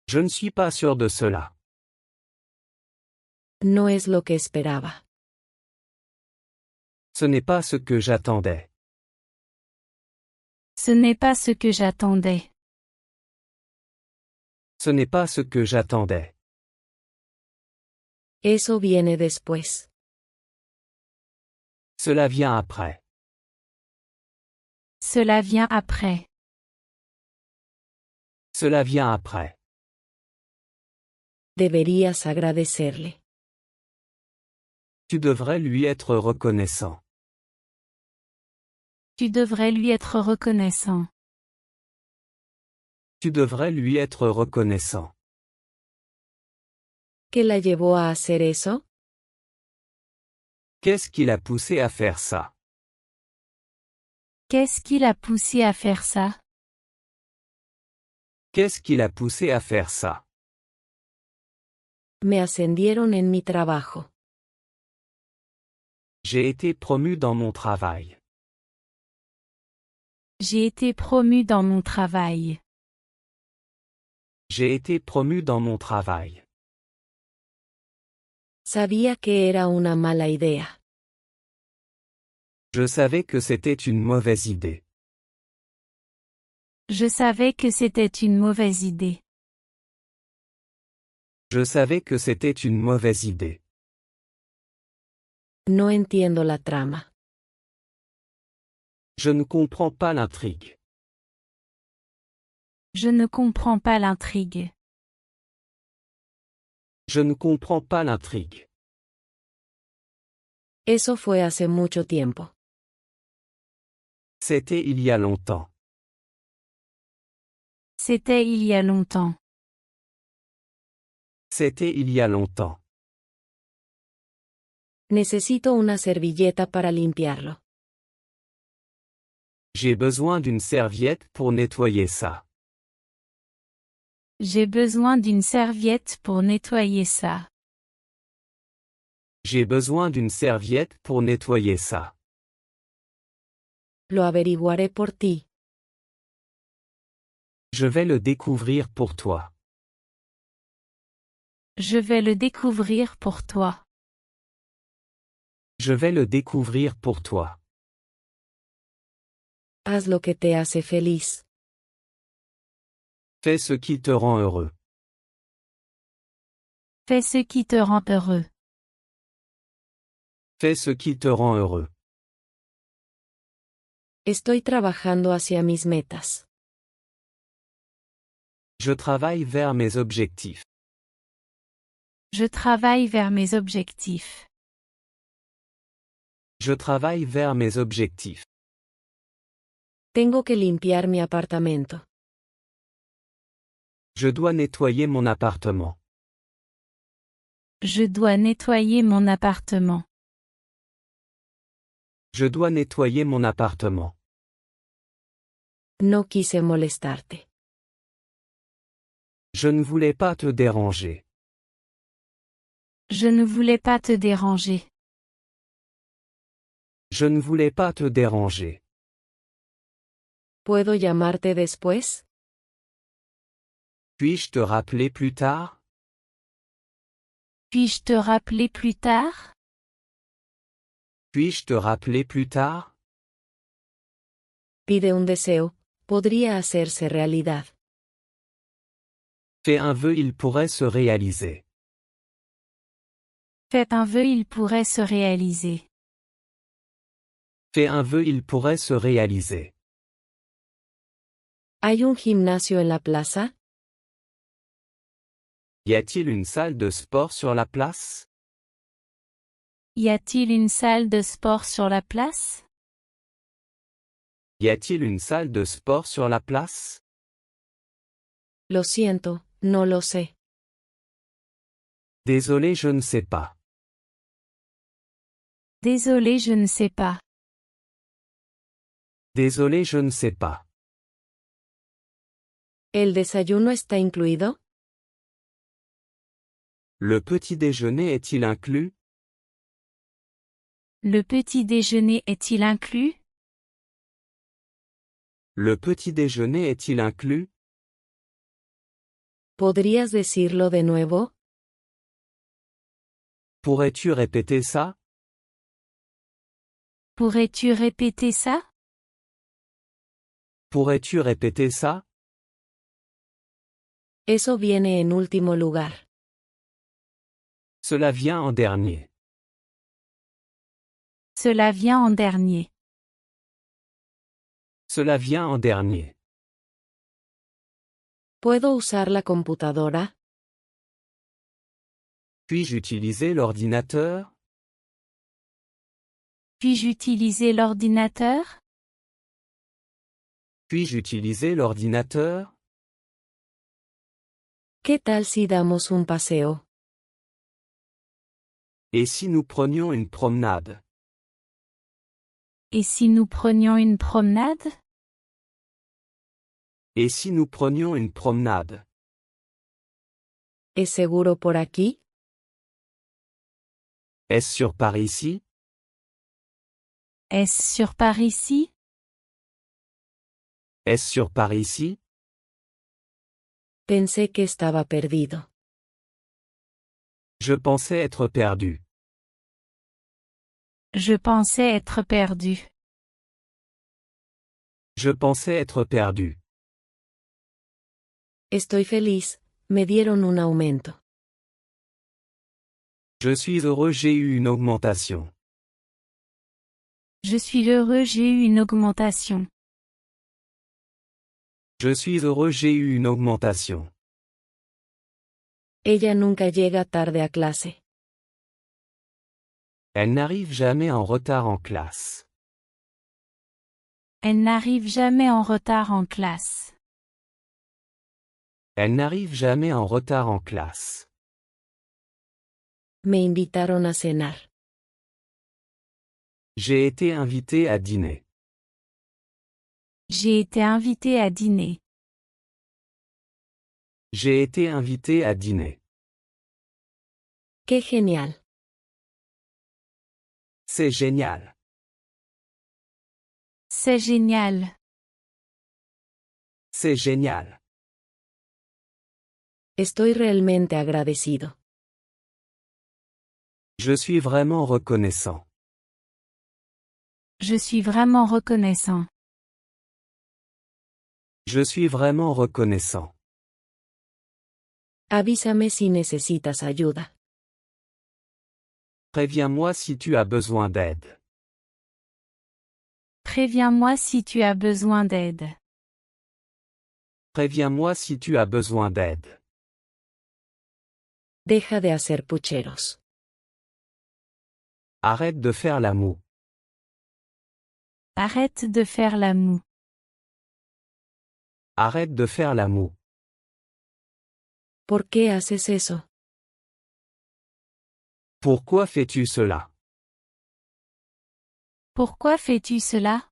Je ne suis pas sûr de cela. No es lo que esperaba. Ce n'est pas ce que j'attendais. Ce n'est pas ce que j'attendais. Ce n'est pas ce que j'attendais. Eso viene después. Cela vient après. Cela vient après. Cela vient après. Deberías agradecerle. Tu devrais lui être reconnaissant. Tu devrais lui être reconnaissant. Tu devrais lui être reconnaissant. ¿Qué la llevó a hacer eso? Qu'est-ce qui l'a poussé à faire ça? Qu'est-ce qui l'a poussé à faire ça? Qu'est-ce qui l'a poussé à faire ça? Me ascendieron en mi trabajo. J'ai été promu dans mon travail. J'ai été promu dans mon travail. J'ai été promu dans mon travail. Sabía que era una mala idea. Je savais que c'était une mauvaise idée. Je savais que c'était une mauvaise idée. Je savais que c'était une mauvaise idée. No entiendo la trama. Je ne comprends pas l'intrigue. Je ne comprends pas l'intrigue. Je ne comprends pas l'intrigue. Eso fue hace mucho tiempo. C'était il y a longtemps. C'était il y a longtemps. C'était il y a longtemps. Necesito una servilleta para limpiarlo. J'ai besoin d'une serviette pour nettoyer ça. J'ai besoin d'une serviette pour nettoyer ça. J'ai besoin d'une serviette pour nettoyer ça. Lo averiguaré por ti. Je vais le découvrir pour toi. Je vais le découvrir pour toi. Je vais le découvrir pour toi. Haz lo que te hace feliz. Fais ce qui te rend heureux. Fais ce qui te rend heureux. Fais ce qui te rend heureux. Estoy trabajando hacia mis metas. Je travaille vers mes objectifs. Je travaille vers mes objectifs. Je travaille vers mes objectifs. Tengo que limpiar mi apartamento. Je dois nettoyer mon appartement. Je dois nettoyer mon appartement. Je dois nettoyer mon appartement. No quise molestarte. Je ne voulais pas te déranger. Je ne voulais pas te déranger. Je ne voulais pas te déranger. ¿Puedo llamarte después? Puis-je te rappeler plus tard? Puis-je te rappeler plus tard? Puis-je te rappeler plus tard? Pide un deseo, podría hacerse realidad. Fais un vœu, il pourrait se réaliser. Faites un vœu, il pourrait se réaliser. Fais un vœu, il pourrait se réaliser. ¿Hay un gimnasio en la plaza? Y a-t-il une salle de sport sur la place? Y a-t-il une salle de sport sur la place? Y a-t-il une salle de sport sur la place? Lo siento, no lo sé. Désolé, je ne sais pas. Désolé, je ne sais pas. Désolé, je ne sais pas. ¿El desayuno está incluido? Le petit déjeuner est-il inclus? Le petit déjeuner est-il inclus? Le petit déjeuner est-il inclus? ¿Podrías decirlo de nuevo? Pourrais-tu répéter ça? Pourrais-tu répéter ça? Pourrais-tu répéter ça? Eso viene en último lugar. Cela vient en dernier. Cela vient en dernier. Cela vient en dernier. ¿Puedo usar la computadora? Puis-je utiliser l'ordinateur? Puis-je utiliser l'ordinateur? Puis-je utiliser l'ordinateur? ¿Qué tal si damos un paseo? Et si nous prenions une promenade? Et si nous prenions une promenade? Et si nous prenions une promenade? ¿Es seguro por aquí? Est-ce sur par ici? Est-ce sur par ici? Est-ce sur par ici? Pensé que estaba perdido. Je pensais être perdu. Je pensais être perdu. Je pensais être perdu. Estoy feliz, me dieron un aumento. Je suis heureux, j'ai eu une augmentation. Je suis heureux, j'ai eu une augmentation. Je suis heureux, j'ai eu une augmentation. Ella nunca llega tarde a clase. Elle n'arrive jamais en retard en classe. Elle n'arrive jamais en retard en classe. Elle n'arrive jamais en retard en classe. Me invitaron a cenar. J'ai été invité à dîner. J'ai été invité à dîner. J'ai été invité à dîner. ¡Qué genial! C'est génial. C'est génial. C'est génial. Estoy realmente agradecido. Je suis vraiment reconnaissant. Je suis vraiment reconnaissant. Je suis vraiment reconnaissant. Avísame si necesitas ayuda. Préviens-moi si tu as besoin d'aide. Préviens-moi si tu as besoin d'aide. Préviens-moi si tu as besoin d'aide. Deja de hacer pucheros. Arrête de faire la moue. Arrête de faire la moue. Arrête de faire la moue. ¿Por qué haces eso? Pourquoi fais-tu cela? Pourquoi fais-tu cela?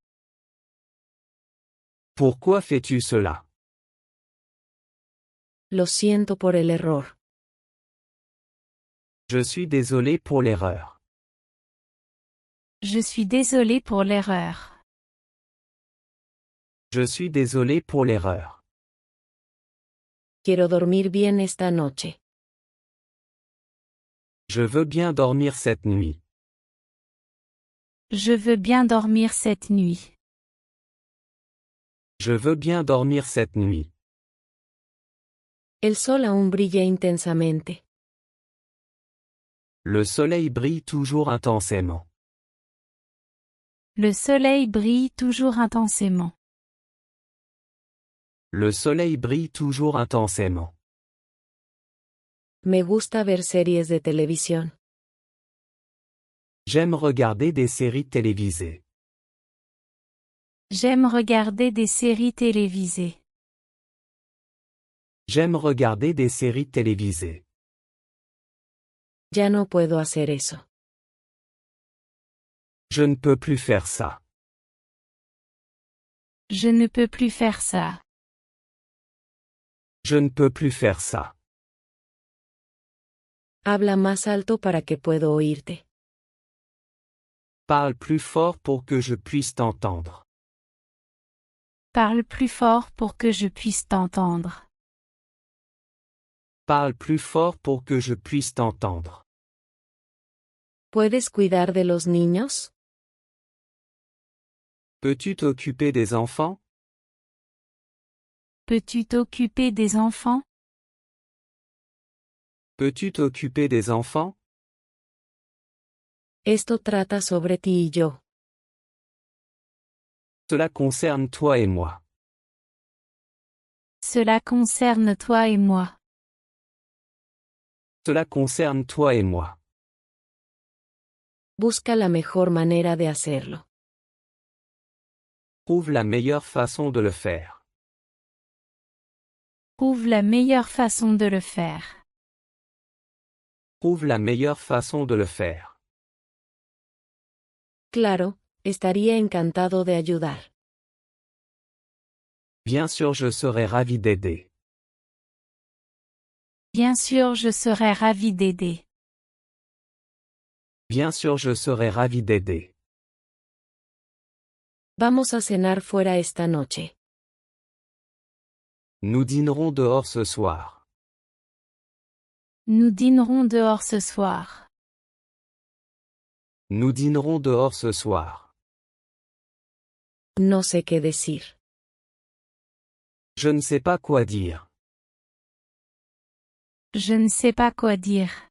Pourquoi fais-tu cela? Lo siento por el error. Je suis désolé pour l'erreur. Je suis désolé pour l'erreur. Je suis désolé pour l'erreur. Quiero dormir bien esta noche. Je veux bien dormir cette nuit. Je veux bien dormir cette nuit. Je veux bien dormir cette nuit. El sol aún brilla intensamente. Le soleil brille toujours intensément. Le soleil brille toujours intensément. Le soleil brille toujours intensément. Me gusta ver series de televisión. J'aime regarder des séries télévisées. J'aime regarder des séries télévisées. J'aime regarder des séries télévisées. Ya no puedo hacer eso. Je ne peux plus faire ça. Je ne peux plus faire ça. Je ne peux plus faire ça. Habla más alto para que puedo oírte. Parle plus fort pour que je puisse t'entendre. Parle plus fort pour que je puisse t'entendre. Parle plus fort pour que je puisse t'entendre. ¿Puedes cuidar de los niños? Peux-tu t'occuper des enfants? Peux-tu t'occuper des enfants? Peux-tu t'occuper des enfants? Esto trata sobre ti y yo. Cela concerne toi et moi. Cela concerne toi et moi. Cela concerne toi et moi. Busca la mejor manera de hacerlo. Trouve la meilleure façon de le faire. Trouve la meilleure façon de le faire. Trouve la meilleure façon de le faire. Claro, estaría encantado de ayudar. Bien sûr, je serai ravi d'aider. Bien sûr, je serai ravi d'aider. Bien sûr, je serai ravi d'aider. Vamos a cenar fuera esta noche. Nous dînerons dehors ce soir. Nous dînerons dehors ce soir. Nous dînerons dehors ce soir. No sé qué decir. Je ne sais pas quoi dire. Je ne sais pas quoi dire.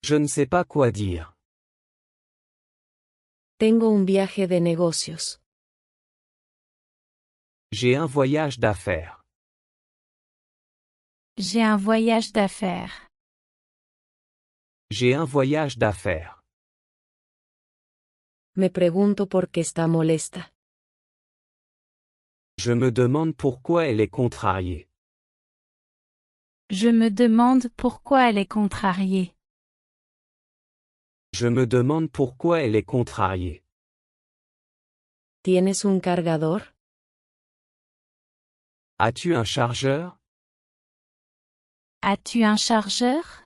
Je ne sais pas quoi dire. Tengo un viaje de negocios. J'ai un voyage d'affaires. J'ai un voyage d'affaires. J'ai un voyage d'affaires. Me pregunto por qué está molesta. Je me demande pourquoi elle est contrariée. Je me demande pourquoi elle est contrariée. Je me demande pourquoi elle est contrariée. ¿Tienes un cargador? As-tu un chargeur? As-tu un chargeur?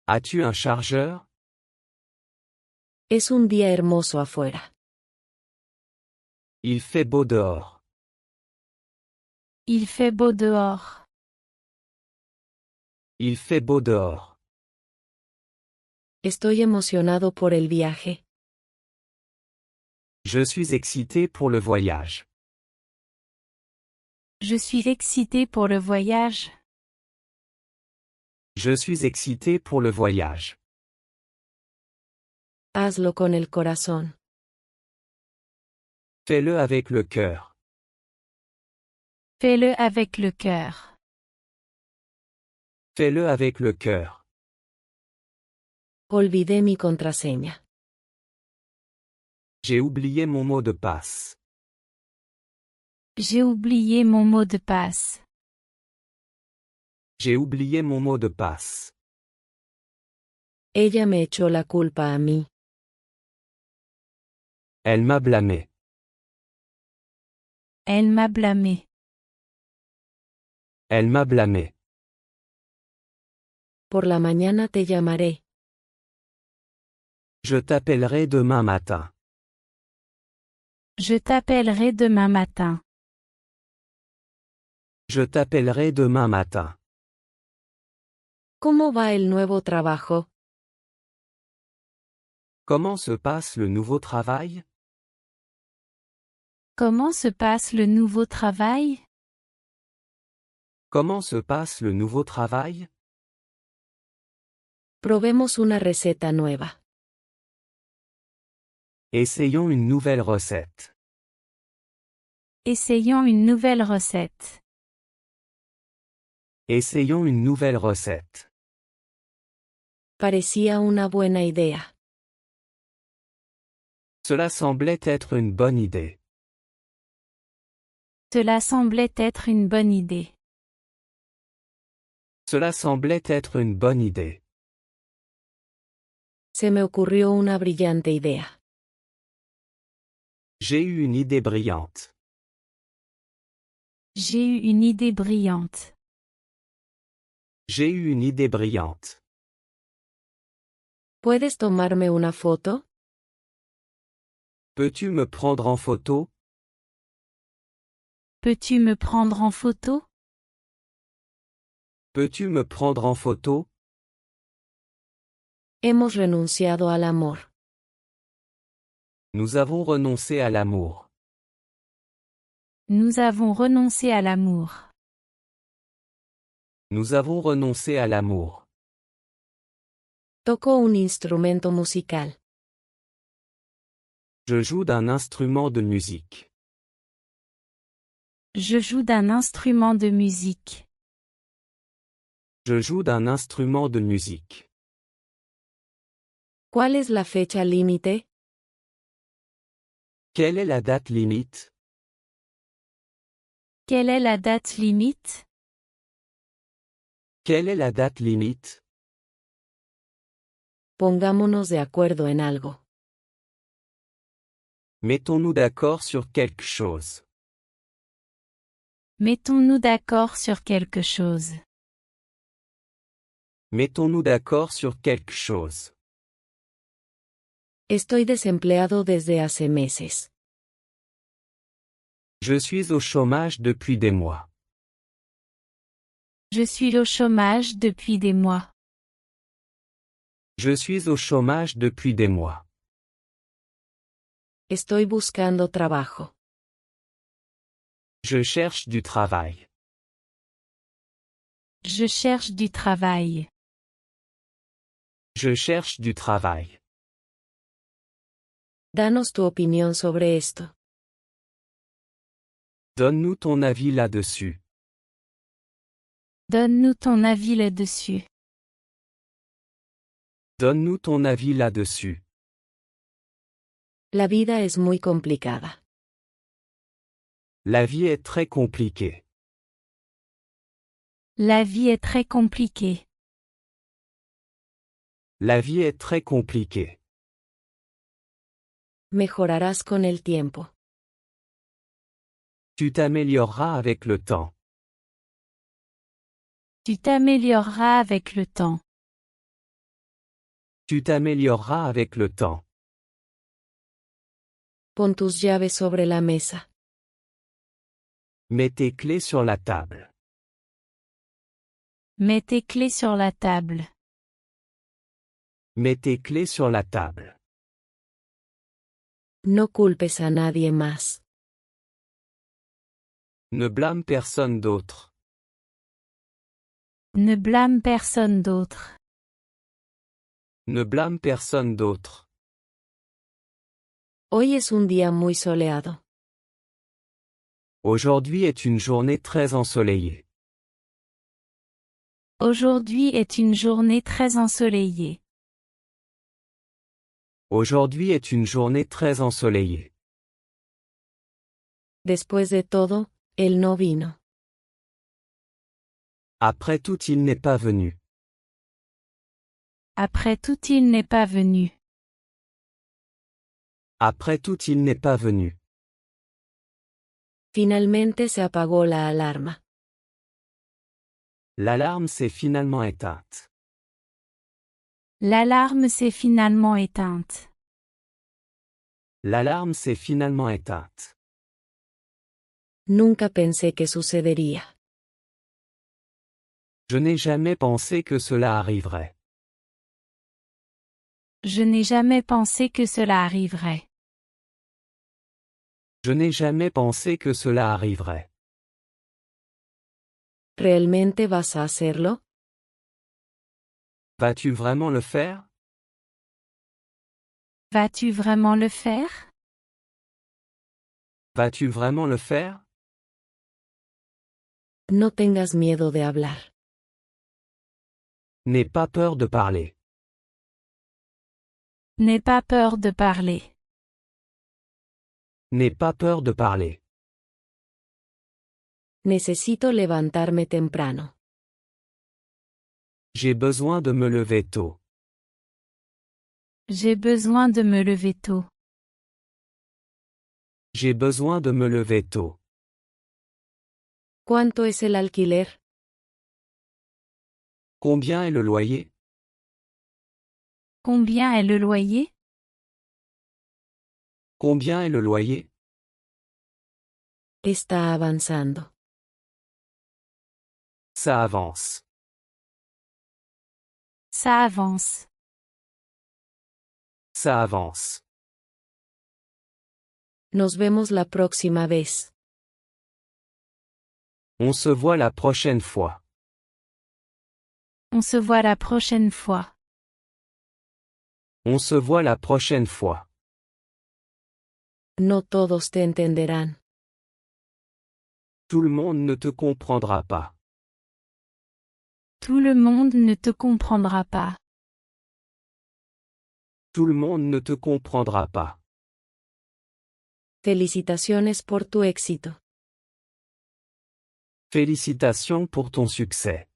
As-tu un chargeur? Es un día hermoso afuera. Il fait beau dehors. Il fait beau dehors. Il fait beau dehors. Estoy emocionado por el viaje. Je suis excité pour le voyage. Je suis excité pour le voyage. Je suis excité pour le voyage. Hazlo con el corazón. Fais-le avec le cœur. Fais-le avec le cœur. Fais-le avec le cœur. Olvidé mi contraseña. J'ai oublié mon mot de passe. J'ai oublié mon mot de passe. J'ai oublié mon mot de passe. Ella me echó la culpa a mí. Elle m'a blâmé. Elle m'a blâmé. Elle m'a blâmé. Por la mañana te llamaré. Je t'appellerai demain matin. Je t'appellerai demain matin. Je t'appellerai demain matin. ¿Cómo va el nuevo trabajo? Comment se passe le nouveau travail? Comment se passe le nouveau travail? Comment se passe le nouveau travail? Probemos una receta nueva. Essayons une nouvelle recette. Essayons une nouvelle recette. Essayons une nouvelle recette. Parecía una buena idea. Cela semblait être une bonne idée. Cela semblait être une bonne idée. Cela semblait être une bonne idée. Se me ocurrió una brillante idea. J'ai eu une idée brillante. J'ai eu une idée brillante. J'ai eu une idée brillante. ¿Puedes tomarme una foto? Peux-tu me prendre en photo? Peux-tu me prendre en photo? Peux-tu me prendre en photo? Hemos renunciado al amor. Nous avons renoncé à l'amour. Nous avons renoncé à l'amour. Nous avons renoncé à l'amour. Toco un instrumento musical. Je joue d'un instrument de musique. Je joue d'un instrument de musique. Je joue d'un instrument de musique. ¿Cuál es la fecha límite? Quelle est la date limite? Quelle est la date limite? Quelle est la date limite? Pongámonos de acuerdo en algo. Mettons-nous d'accord sur quelque chose. Mettons-nous d'accord sur quelque chose. Mettons-nous d'accord sur quelque chose. Estoy desempleado desde hace meses. Je suis au chômage depuis des mois. Je suis au chômage depuis des mois. Je suis au chômage depuis des mois. Estoy buscando trabajo. Je cherche du travail. Je cherche du travail. Je cherche du travail. Danos tu opinión sobre esto. Donne-nous ton avis là-dessus. Donne-nous ton avis là-dessus. Donne-nous ton avis là-dessus. La vida es muy complicada. La vie est très compliquée. La vie est très compliquée. La vie est très compliquée. Mejorarás con el tiempo. Tu t'amélioreras avec le temps. Tu t'amélioreras avec le temps. Tu t'amélioreras avec le temps. Pon tus llaves sobre la mesa. Mets tes clés sur la table. Mets tes clés sur la table. Mets tes clés sur la table. No culpes a nadie más. Ne blâme personne d'autre. Ne blâme personne d'autre. Ne blâme personne d'autre. Hoy es un día muy soleado. Aujourd'hui est une journée très ensoleillée. Aujourd'hui est une journée très ensoleillée. Aujourd'hui est une journée très ensoleillée. Después de todo, él no vino. Après tout, il n'est pas venu. Après tout, il n'est pas venu. Après tout, il n'est pas venu. Finalmente se apagó la alarma. L'alarme s'est finalement éteinte. L'alarme s'est finalement éteinte. L'alarme s'est finalement éteinte. Nunca pensé que sucedería. Je n'ai jamais pensé que cela arriverait. Je n'ai jamais pensé que cela arriverait. Je n'ai jamais pensé que cela arriverait. ¿Realmente vas a hacerlo? Vas-tu vraiment le faire? Vas-tu vraiment le faire? Vas-tu vraiment le faire? No tengas miedo de hablar. N'aie pas peur de parler. N'aie pas peur de parler. N'aie pas peur de parler. Necesito levantarme temprano. J'ai besoin de me lever tôt. J'ai besoin de me lever tôt. J'ai besoin de me lever tôt. ¿Cuánto es el alquiler? Combien est le loyer? Combien est le loyer? Combien est le loyer? Está avanzando. Ça avance. Ça avance. Ça avance. Nos vemos la próxima vez. On se voit la prochaine fois. On se voit la prochaine fois. On se voit la prochaine fois. No todos te entenderán. Tout le monde ne te comprendra pas. Tout le monde ne te comprendra pas. Tout le monde ne te comprendra pas. Felicitaciones por tu éxito. Félicitations pour ton succès.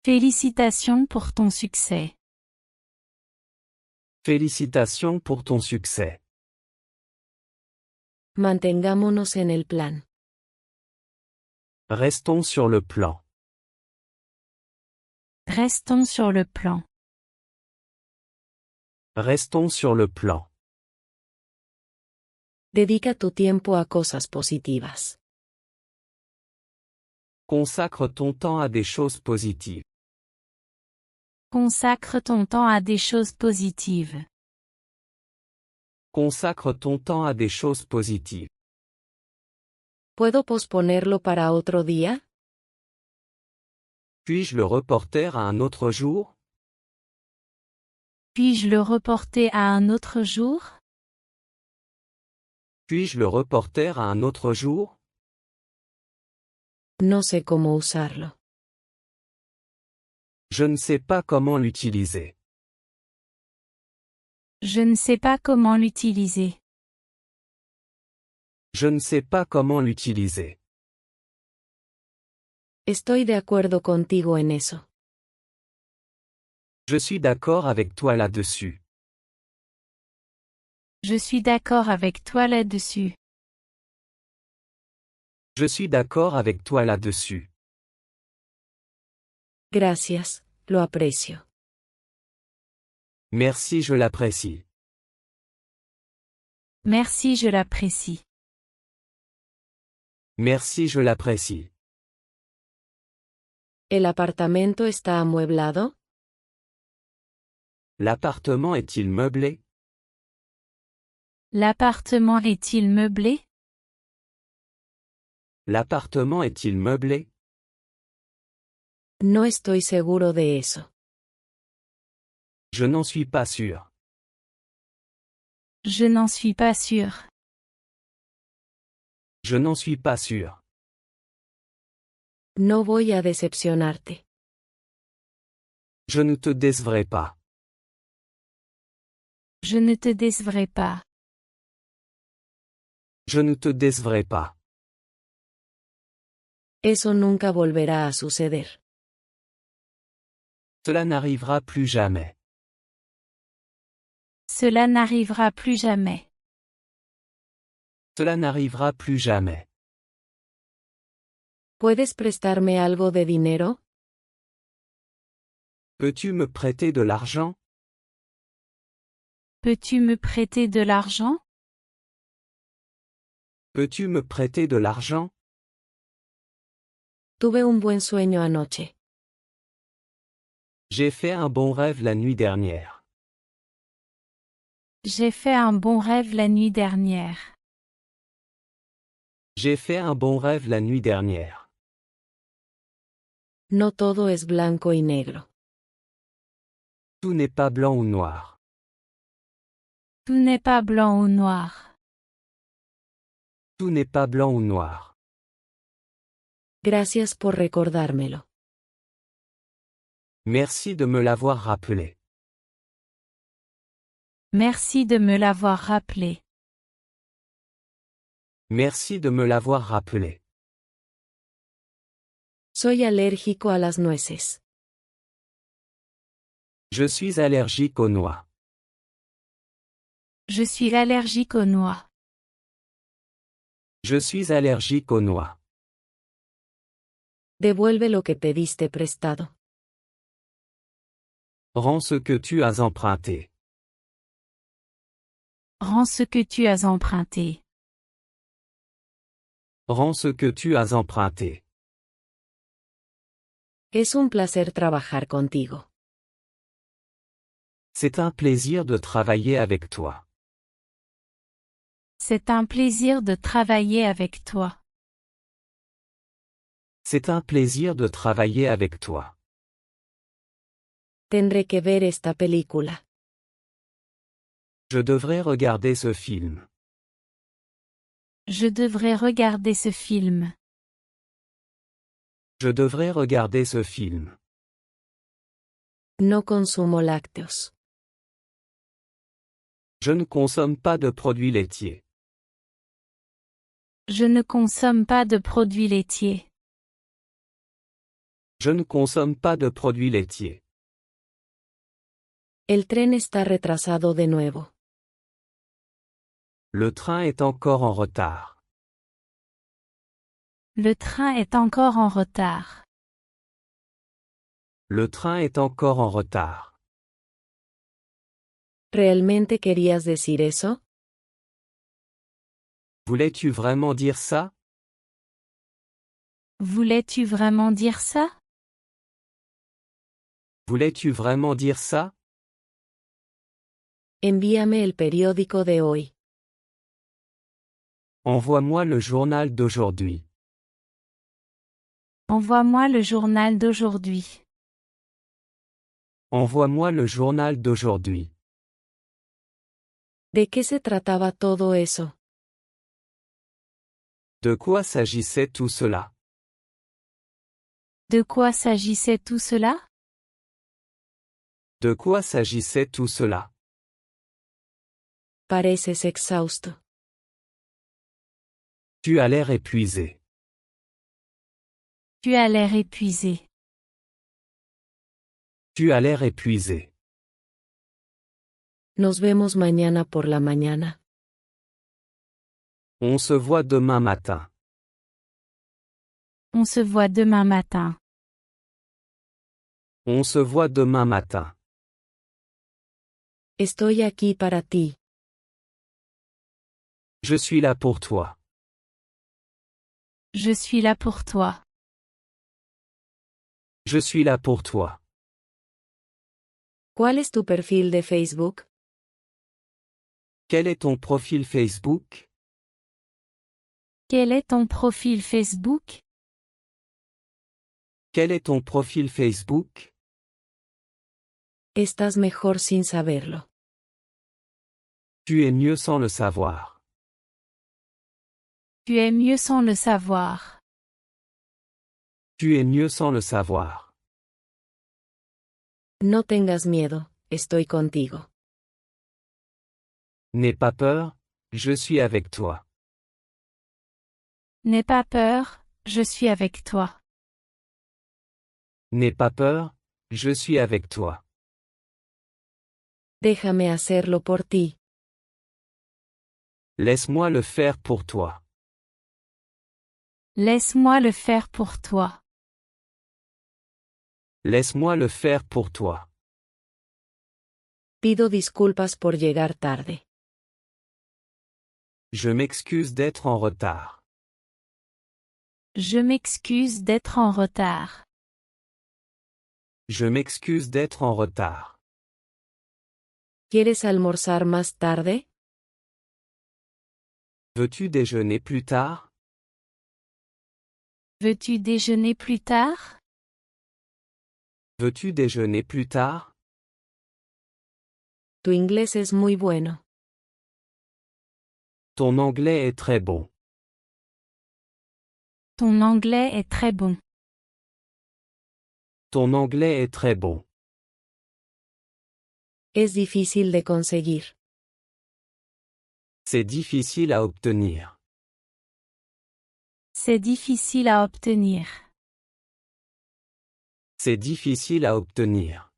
Félicitations pour ton succès. Félicitations pour ton succès. Mantengámonos en el plan. Restons sur le plan. Restons sur le plan. Restons sur le plan. Dedica tu tiempo a cosas positivas. Consacre ton temps à des choses positives. Consacre ton temps à des choses positives. Consacre ton temps à des choses positives. ¿Puedo posponerlo para otro día? Puis-je le reporter à un autre jour? Puis-je le reporter à un autre jour? Puis-je le reporter à un autre jour? No sé cómo usarlo. Je ne sais pas comment l'utiliser. Je ne sais pas comment l'utiliser. Je ne sais pas comment l'utiliser. Estoy de acuerdo contigo en eso. Je suis d'accord avec toi là-dessus. Je suis d'accord avec toi là-dessus. Je suis d'accord avec toi là-dessus. Gracias, lo aprecio. Merci, je l'apprécie. Merci, je l'apprécie. Merci, je l'apprécie. ¿El apartamento está amueblado? L'appartement est-il meublé? L'appartement est-il meublé? L'appartement est-il meublé? No estoy seguro de eso. Je n'en suis pas sûr. Je n'en suis pas sûr. Je n'en suis pas sûr. No voy a decepcionarte. Je ne te décevrai pas. Je ne te décevrai pas. Je ne te décevrai pas. Eso nunca volverá a suceder. Cela n'arrivera plus jamais. Cela n'arrivera plus jamais. Cela n'arrivera plus jamais. ¿Puedes prestarme algo de dinero? Peux-tu me prêter de l'argent? Peux-tu me prêter de l'argent? Peux-tu me prêter de l'argent? Tuve un buen sueño anoche. J'ai fait un bon rêve la nuit dernière. J'ai fait un bon rêve la nuit dernière. J'ai fait un bon rêve la nuit dernière. No todo es blanco y negro. Tout n'est pas blanc ou noir. Tout n'est pas blanc ou noir. Tout n'est pas blanc ou noir. Gracias por recordármelo. Merci de me l'avoir rappelé. Merci de me l'avoir rappelé. Merci de me l'avoir rappelé. Soy alérgico a las nueces. Je suis allergique aux noix. Je suis allergique aux noix. Je suis allergique aux noix. Devuelve lo que te diste prestado. Rends ce que tu as emprunté. Rends ce que tu as emprunté. Rends ce que tu as emprunté. Es un placer trabajar contigo. C'est un plaisir de travailler avec toi. C'est un plaisir de travailler avec toi. C'est un plaisir de travailler avec toi. Tendré que ver esta película. Je devrais regarder ce film. Je devrais regarder ce film. Je devrais regarder ce film. No consumo lácteos. Je ne consomme pas de produits laitiers. Je ne consomme pas de produits laitiers. Je ne consomme pas de produits laitiers. El tren está retrasado de nuevo. Le train est encore en retard. Le train est encore en retard. Le train est encore en retard. ¿Realmente querías decir eso? Voulais-tu vraiment dire ça? Voulais-tu vraiment dire ça? Voulais-tu vraiment dire ça? Envíame el periódico de hoy. Envoie-moi le journal d'aujourd'hui. Envoie-moi le journal d'aujourd'hui. Envoie-moi le journal d'aujourd'hui. ¿De qué se trataba todo eso? De quoi s'agissait tout cela? De quoi s'agissait tout cela? De quoi s'agissait tout cela? Pareces exhausto. Tu as l'air épuisé. Tu as l'air épuisé. Tu as l'air épuisé. Nos vemos mañana por la mañana. On se voit demain matin. On se voit demain matin. On se voit demain matin. Estoy aquí para ti. Je suis là pour toi. Je suis là pour toi. Je suis là pour toi. ¿Cuál es tu perfil de Facebook? Quel est ton profil Facebook? Quel est ton profil Facebook? Quel est ton profil Facebook? Estás mejor sin saberlo. Tu es mieux sans le savoir. Tu es mieux sans le savoir. Tu es mieux sans le savoir. No tengas miedo, estoy contigo. N'aie pas peur, je suis avec toi. N'aie pas peur, je suis avec toi. N'aie pas peur, je suis avec toi. Déjame hacerlo por ti. Laisse-moi le faire pour toi. Laisse-moi le faire pour toi. Laisse-moi le faire pour toi. Pido disculpas por llegar tarde. Je m'excuse d'être en retard. Je m'excuse d'être en retard. Je m'excuse d'être en retard. ¿Quieres almorzar más tarde? Veux-tu déjeuner plus tard? Veux-tu déjeuner plus tard? Veux-tu déjeuner plus tard? Tu inglés es muy bueno. Ton anglais est très bon. Ton anglais est très bon. Ton anglais est très bon. Es difícil de conseguir. C'est difficile à obtenir. C'est difficile à obtenir. C'est difficile à obtenir.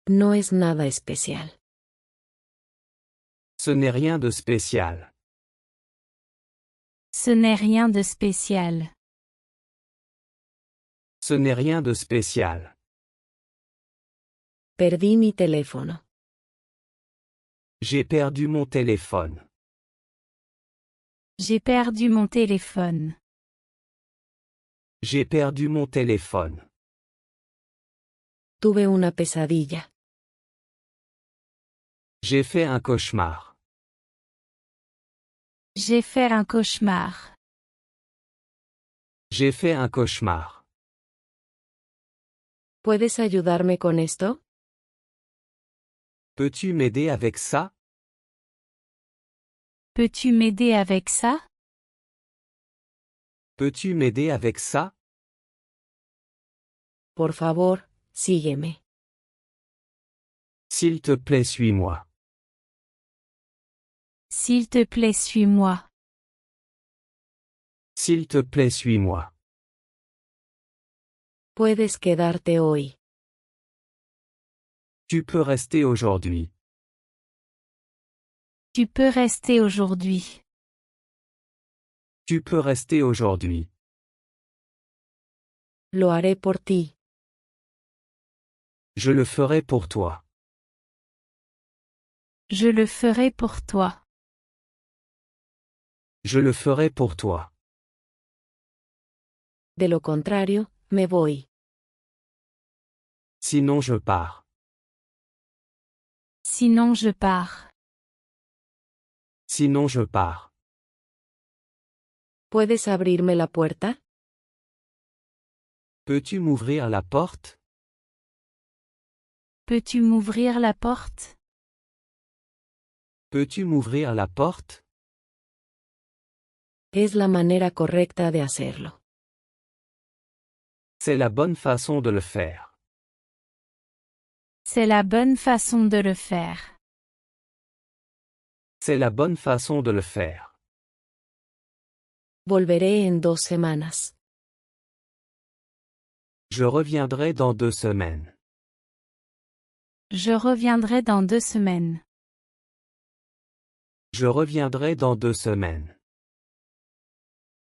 No es nada especial. Ce n'est rien de spécial. Ce n'est rien de spécial. Ce n'est rien de spécial. Perdí mi teléfono. J'ai perdu mon téléphone. J'ai perdu mon téléphone. J'ai perdu mon téléphone. Tuve una pesadilla. J'ai fait un cauchemar. J'ai fait un cauchemar. J'ai fait un cauchemar. ¿Puedes ayudarme con esto? Peux-tu m'aider avec ça? Peux-tu m'aider avec ça? Peux-tu m'aider avec ça? Por favor, sígueme. S'il te plaît, suis-moi. S'il te plaît, suis-moi. S'il te plaît, suis-moi. Puedes quedarte hoy. Tu peux rester aujourd'hui. Tu peux rester aujourd'hui. Tu peux rester aujourd'hui. Lo haré por ti. Je le ferai pour toi. Je le ferai pour toi. Je le ferai pour toi. De lo contrario, me voy. Sinon je pars. Sinon je pars. Sinon je pars. ¿Puedes abrirme la puerta? Peux-tu m'ouvrir la porte? Peux-tu m'ouvrir la porte? Peux-tu m'ouvrir la porte? Es la manera correcta de hacerlo. C'est la bonne façon de le faire. C'est la bonne façon de le faire. C'est la bonne façon de le faire. Volveré en 2 semanas. Je reviendrai dans 2 semaines. Je reviendrai dans 2 semaines. Je reviendrai dans 2 semaines.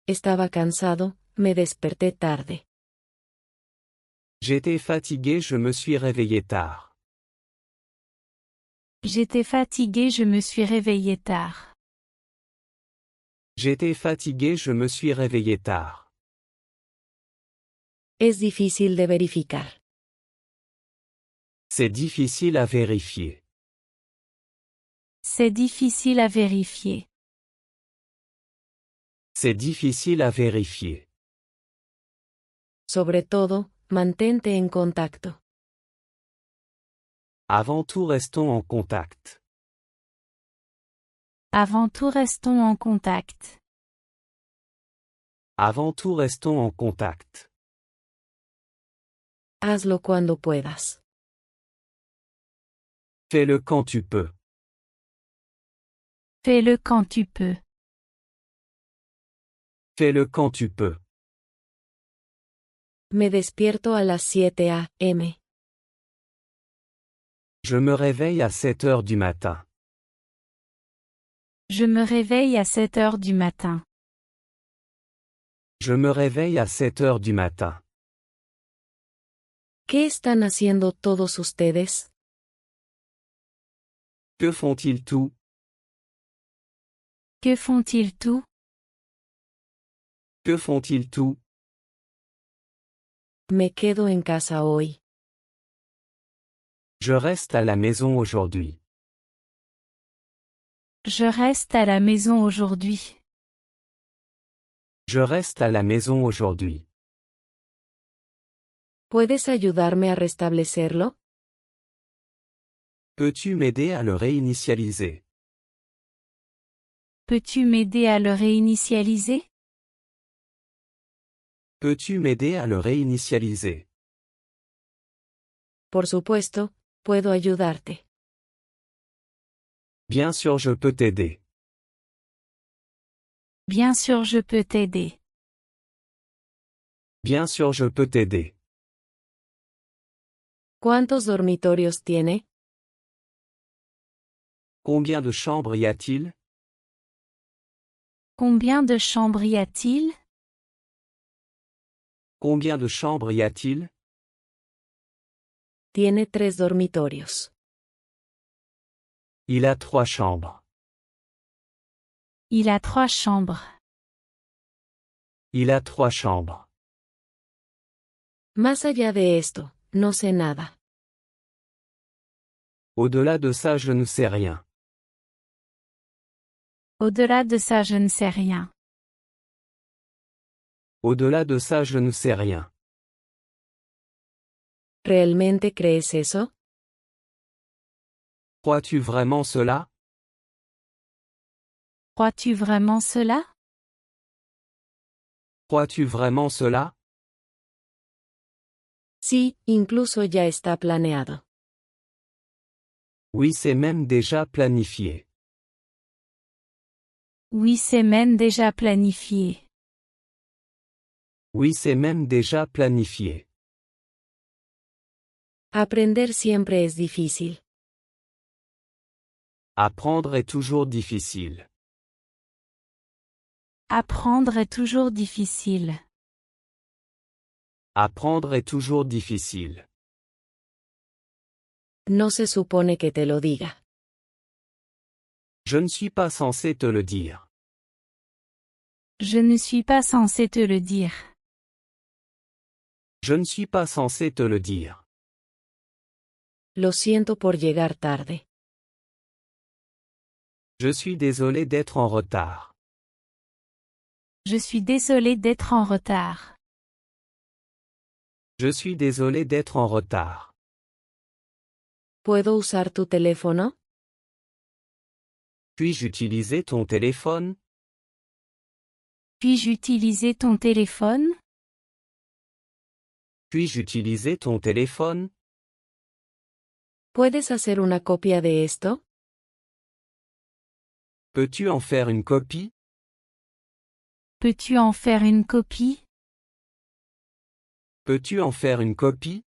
Estaba cansado, me desperté tarde. J'étais fatigué, je me suis réveillé tard. J'étais fatigué, je me suis réveillé tard. J'étais fatigué, je me suis réveillé tard. Es difícil de verificar. C'est difficile à vérifier. C'est difficile à vérifier. C'est difficile à vérifier. Sobre todo, mantente en contacto. Avant tout, restons en contact. Avant tout, restons en contact. Avant tout, restons en contact. Hazlo cuando puedas. Fais-le quand tu peux. Fais-le quand tu peux. Fais-le quand tu peux. Me despierto a las 7 a.m. Je me réveille à 7 heures du matin. Je me réveille à 7 heures du matin. Je me réveille à 7 heures du matin. ¿Qué están haciendo todos ustedes? Que font-ils tout? Que font-ils tout? Que font-ils tout? Me quedo en casa hoy. Je reste à la maison aujourd'hui. Je reste à la maison aujourd'hui. Je reste à la maison aujourd'hui. ¿Puedes ayudarme a restablecerlo? Peux-tu m'aider à le réinitialiser? Peux-tu m'aider à le réinitialiser? Peux-tu m'aider à le réinitialiser? Por supuesto, puedo ayudarte. Bien sûr, je peux t'aider. Bien sûr, je peux t'aider. Bien sûr, je peux t'aider. ¿Cuántos dormitorios tiene? Combien de chambres y a-t-il? Combien de chambres y a-t-il? Combien de chambres y a-t-il? Tiene 3 dormitorios. Il a 3 chambres. Il a 3 chambres. Il a 3 chambres. Más allá de esto, no sé nada. Au-delà de ça, je ne sais rien. Au-delà de ça, je ne sais rien. Au-delà de ça, je ne sais rien. ¿Realmente crees eso? Crois-tu vraiment cela? Crois-tu vraiment cela? Crois-tu vraiment cela? Sí, incluso ya está planeado. Oui, c'est même déjà planifié. Oui, c'est même déjà planifié. Oui, c'est même déjà planifié. Aprender siempre es difícil. Apprendre est toujours difficile. Apprendre est toujours difficile. Apprendre est toujours difficile. No se supone que te lo diga. Je ne suis pas censé te le dire. Je ne suis pas censé te le dire. Je ne suis pas censé te le dire. Lo siento por llegar tarde. Je suis désolé d'être en retard. Je suis désolé d'être en retard. Je suis désolé d'être en retard. ¿Puedo usar tu teléfono? Puis-je utiliser ton téléphone? Puis-je utiliser ton téléphone? Puis-je utiliser ton téléphone? ¿Puedes hacer una copia de esto? Peux-tu en faire une copie? Peux-tu en faire une copie? Peux-tu en faire une copie?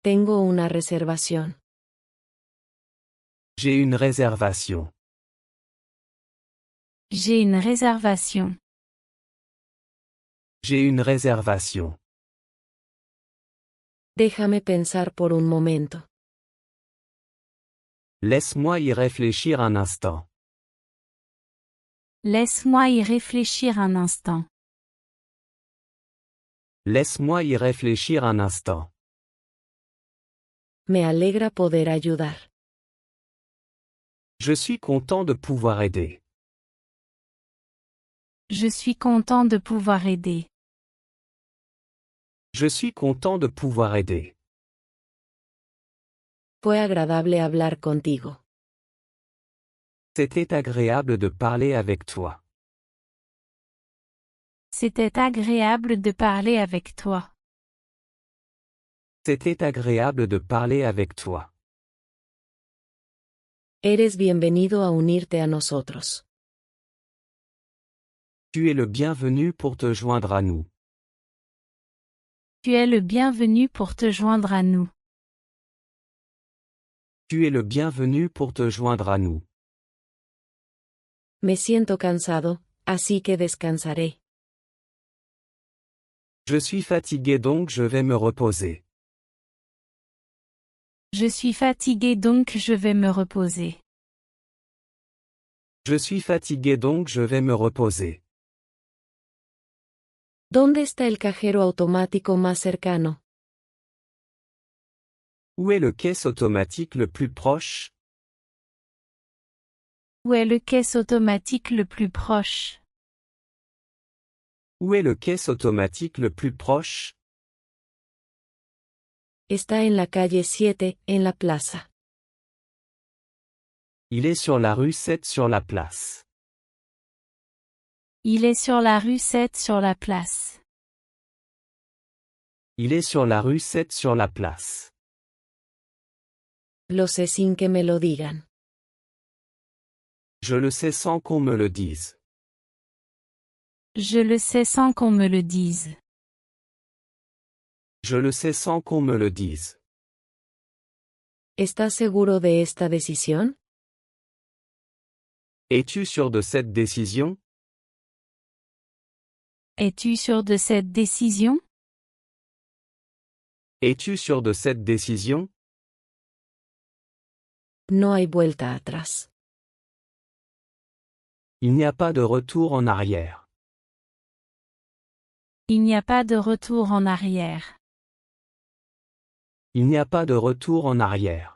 Tengo una reservación. J'ai une réservation. J'ai une réservation. J'ai une réservation. Déjame pensar por un momento. Laisse-moi y réfléchir un instant. Laisse-moi y réfléchir un instant. Laisse-moi y réfléchir un instant. Me alegra poder ayudar. Je suis content de pouvoir aider. Je suis content de pouvoir aider. Je suis content de pouvoir aider. Fue agradable hablar contigo. C'était agréable de parler avec toi. C'était agréable de parler avec toi. C'était agréable de parler avec toi. Eres bienvenido a unirte a nosotros. Tu es le bienvenu pour te joindre à nous. Tu es le bienvenu pour te joindre à nous. Tu es le bienvenu pour te joindre à nous. Me siento cansado, así que descansaré. Je suis fatigué donc je vais me reposer. Je suis fatigué donc je vais me reposer. Je suis fatigué donc je vais me reposer. ¿Dónde está el cajero automático más cercano? Où est le caisse automatique le plus proche? Où est le caisse automatique le plus proche? Où est le caisse automatique le plus proche? Está en la calle 7, en la plaza. Il est sur la rue 7 sur la place. Il est sur la rue 7 sur la place. Il est sur la rue 7 sur la place. Lo sé sin que me lo digan. Je le sais sans qu'on me le dise. Je le sais sans qu'on me le dise. Je le sais sans qu'on me le dise. ¿Estás seguro de esta decisión? Es-tu sûr de cette décision? Es-tu sûr de cette décision? Es-tu sûr de cette décision? No hay vuelta atrás. Il n'y a pas de retour en arrière. Il n'y a pas de retour en arrière. Il n'y a pas de retour en arrière.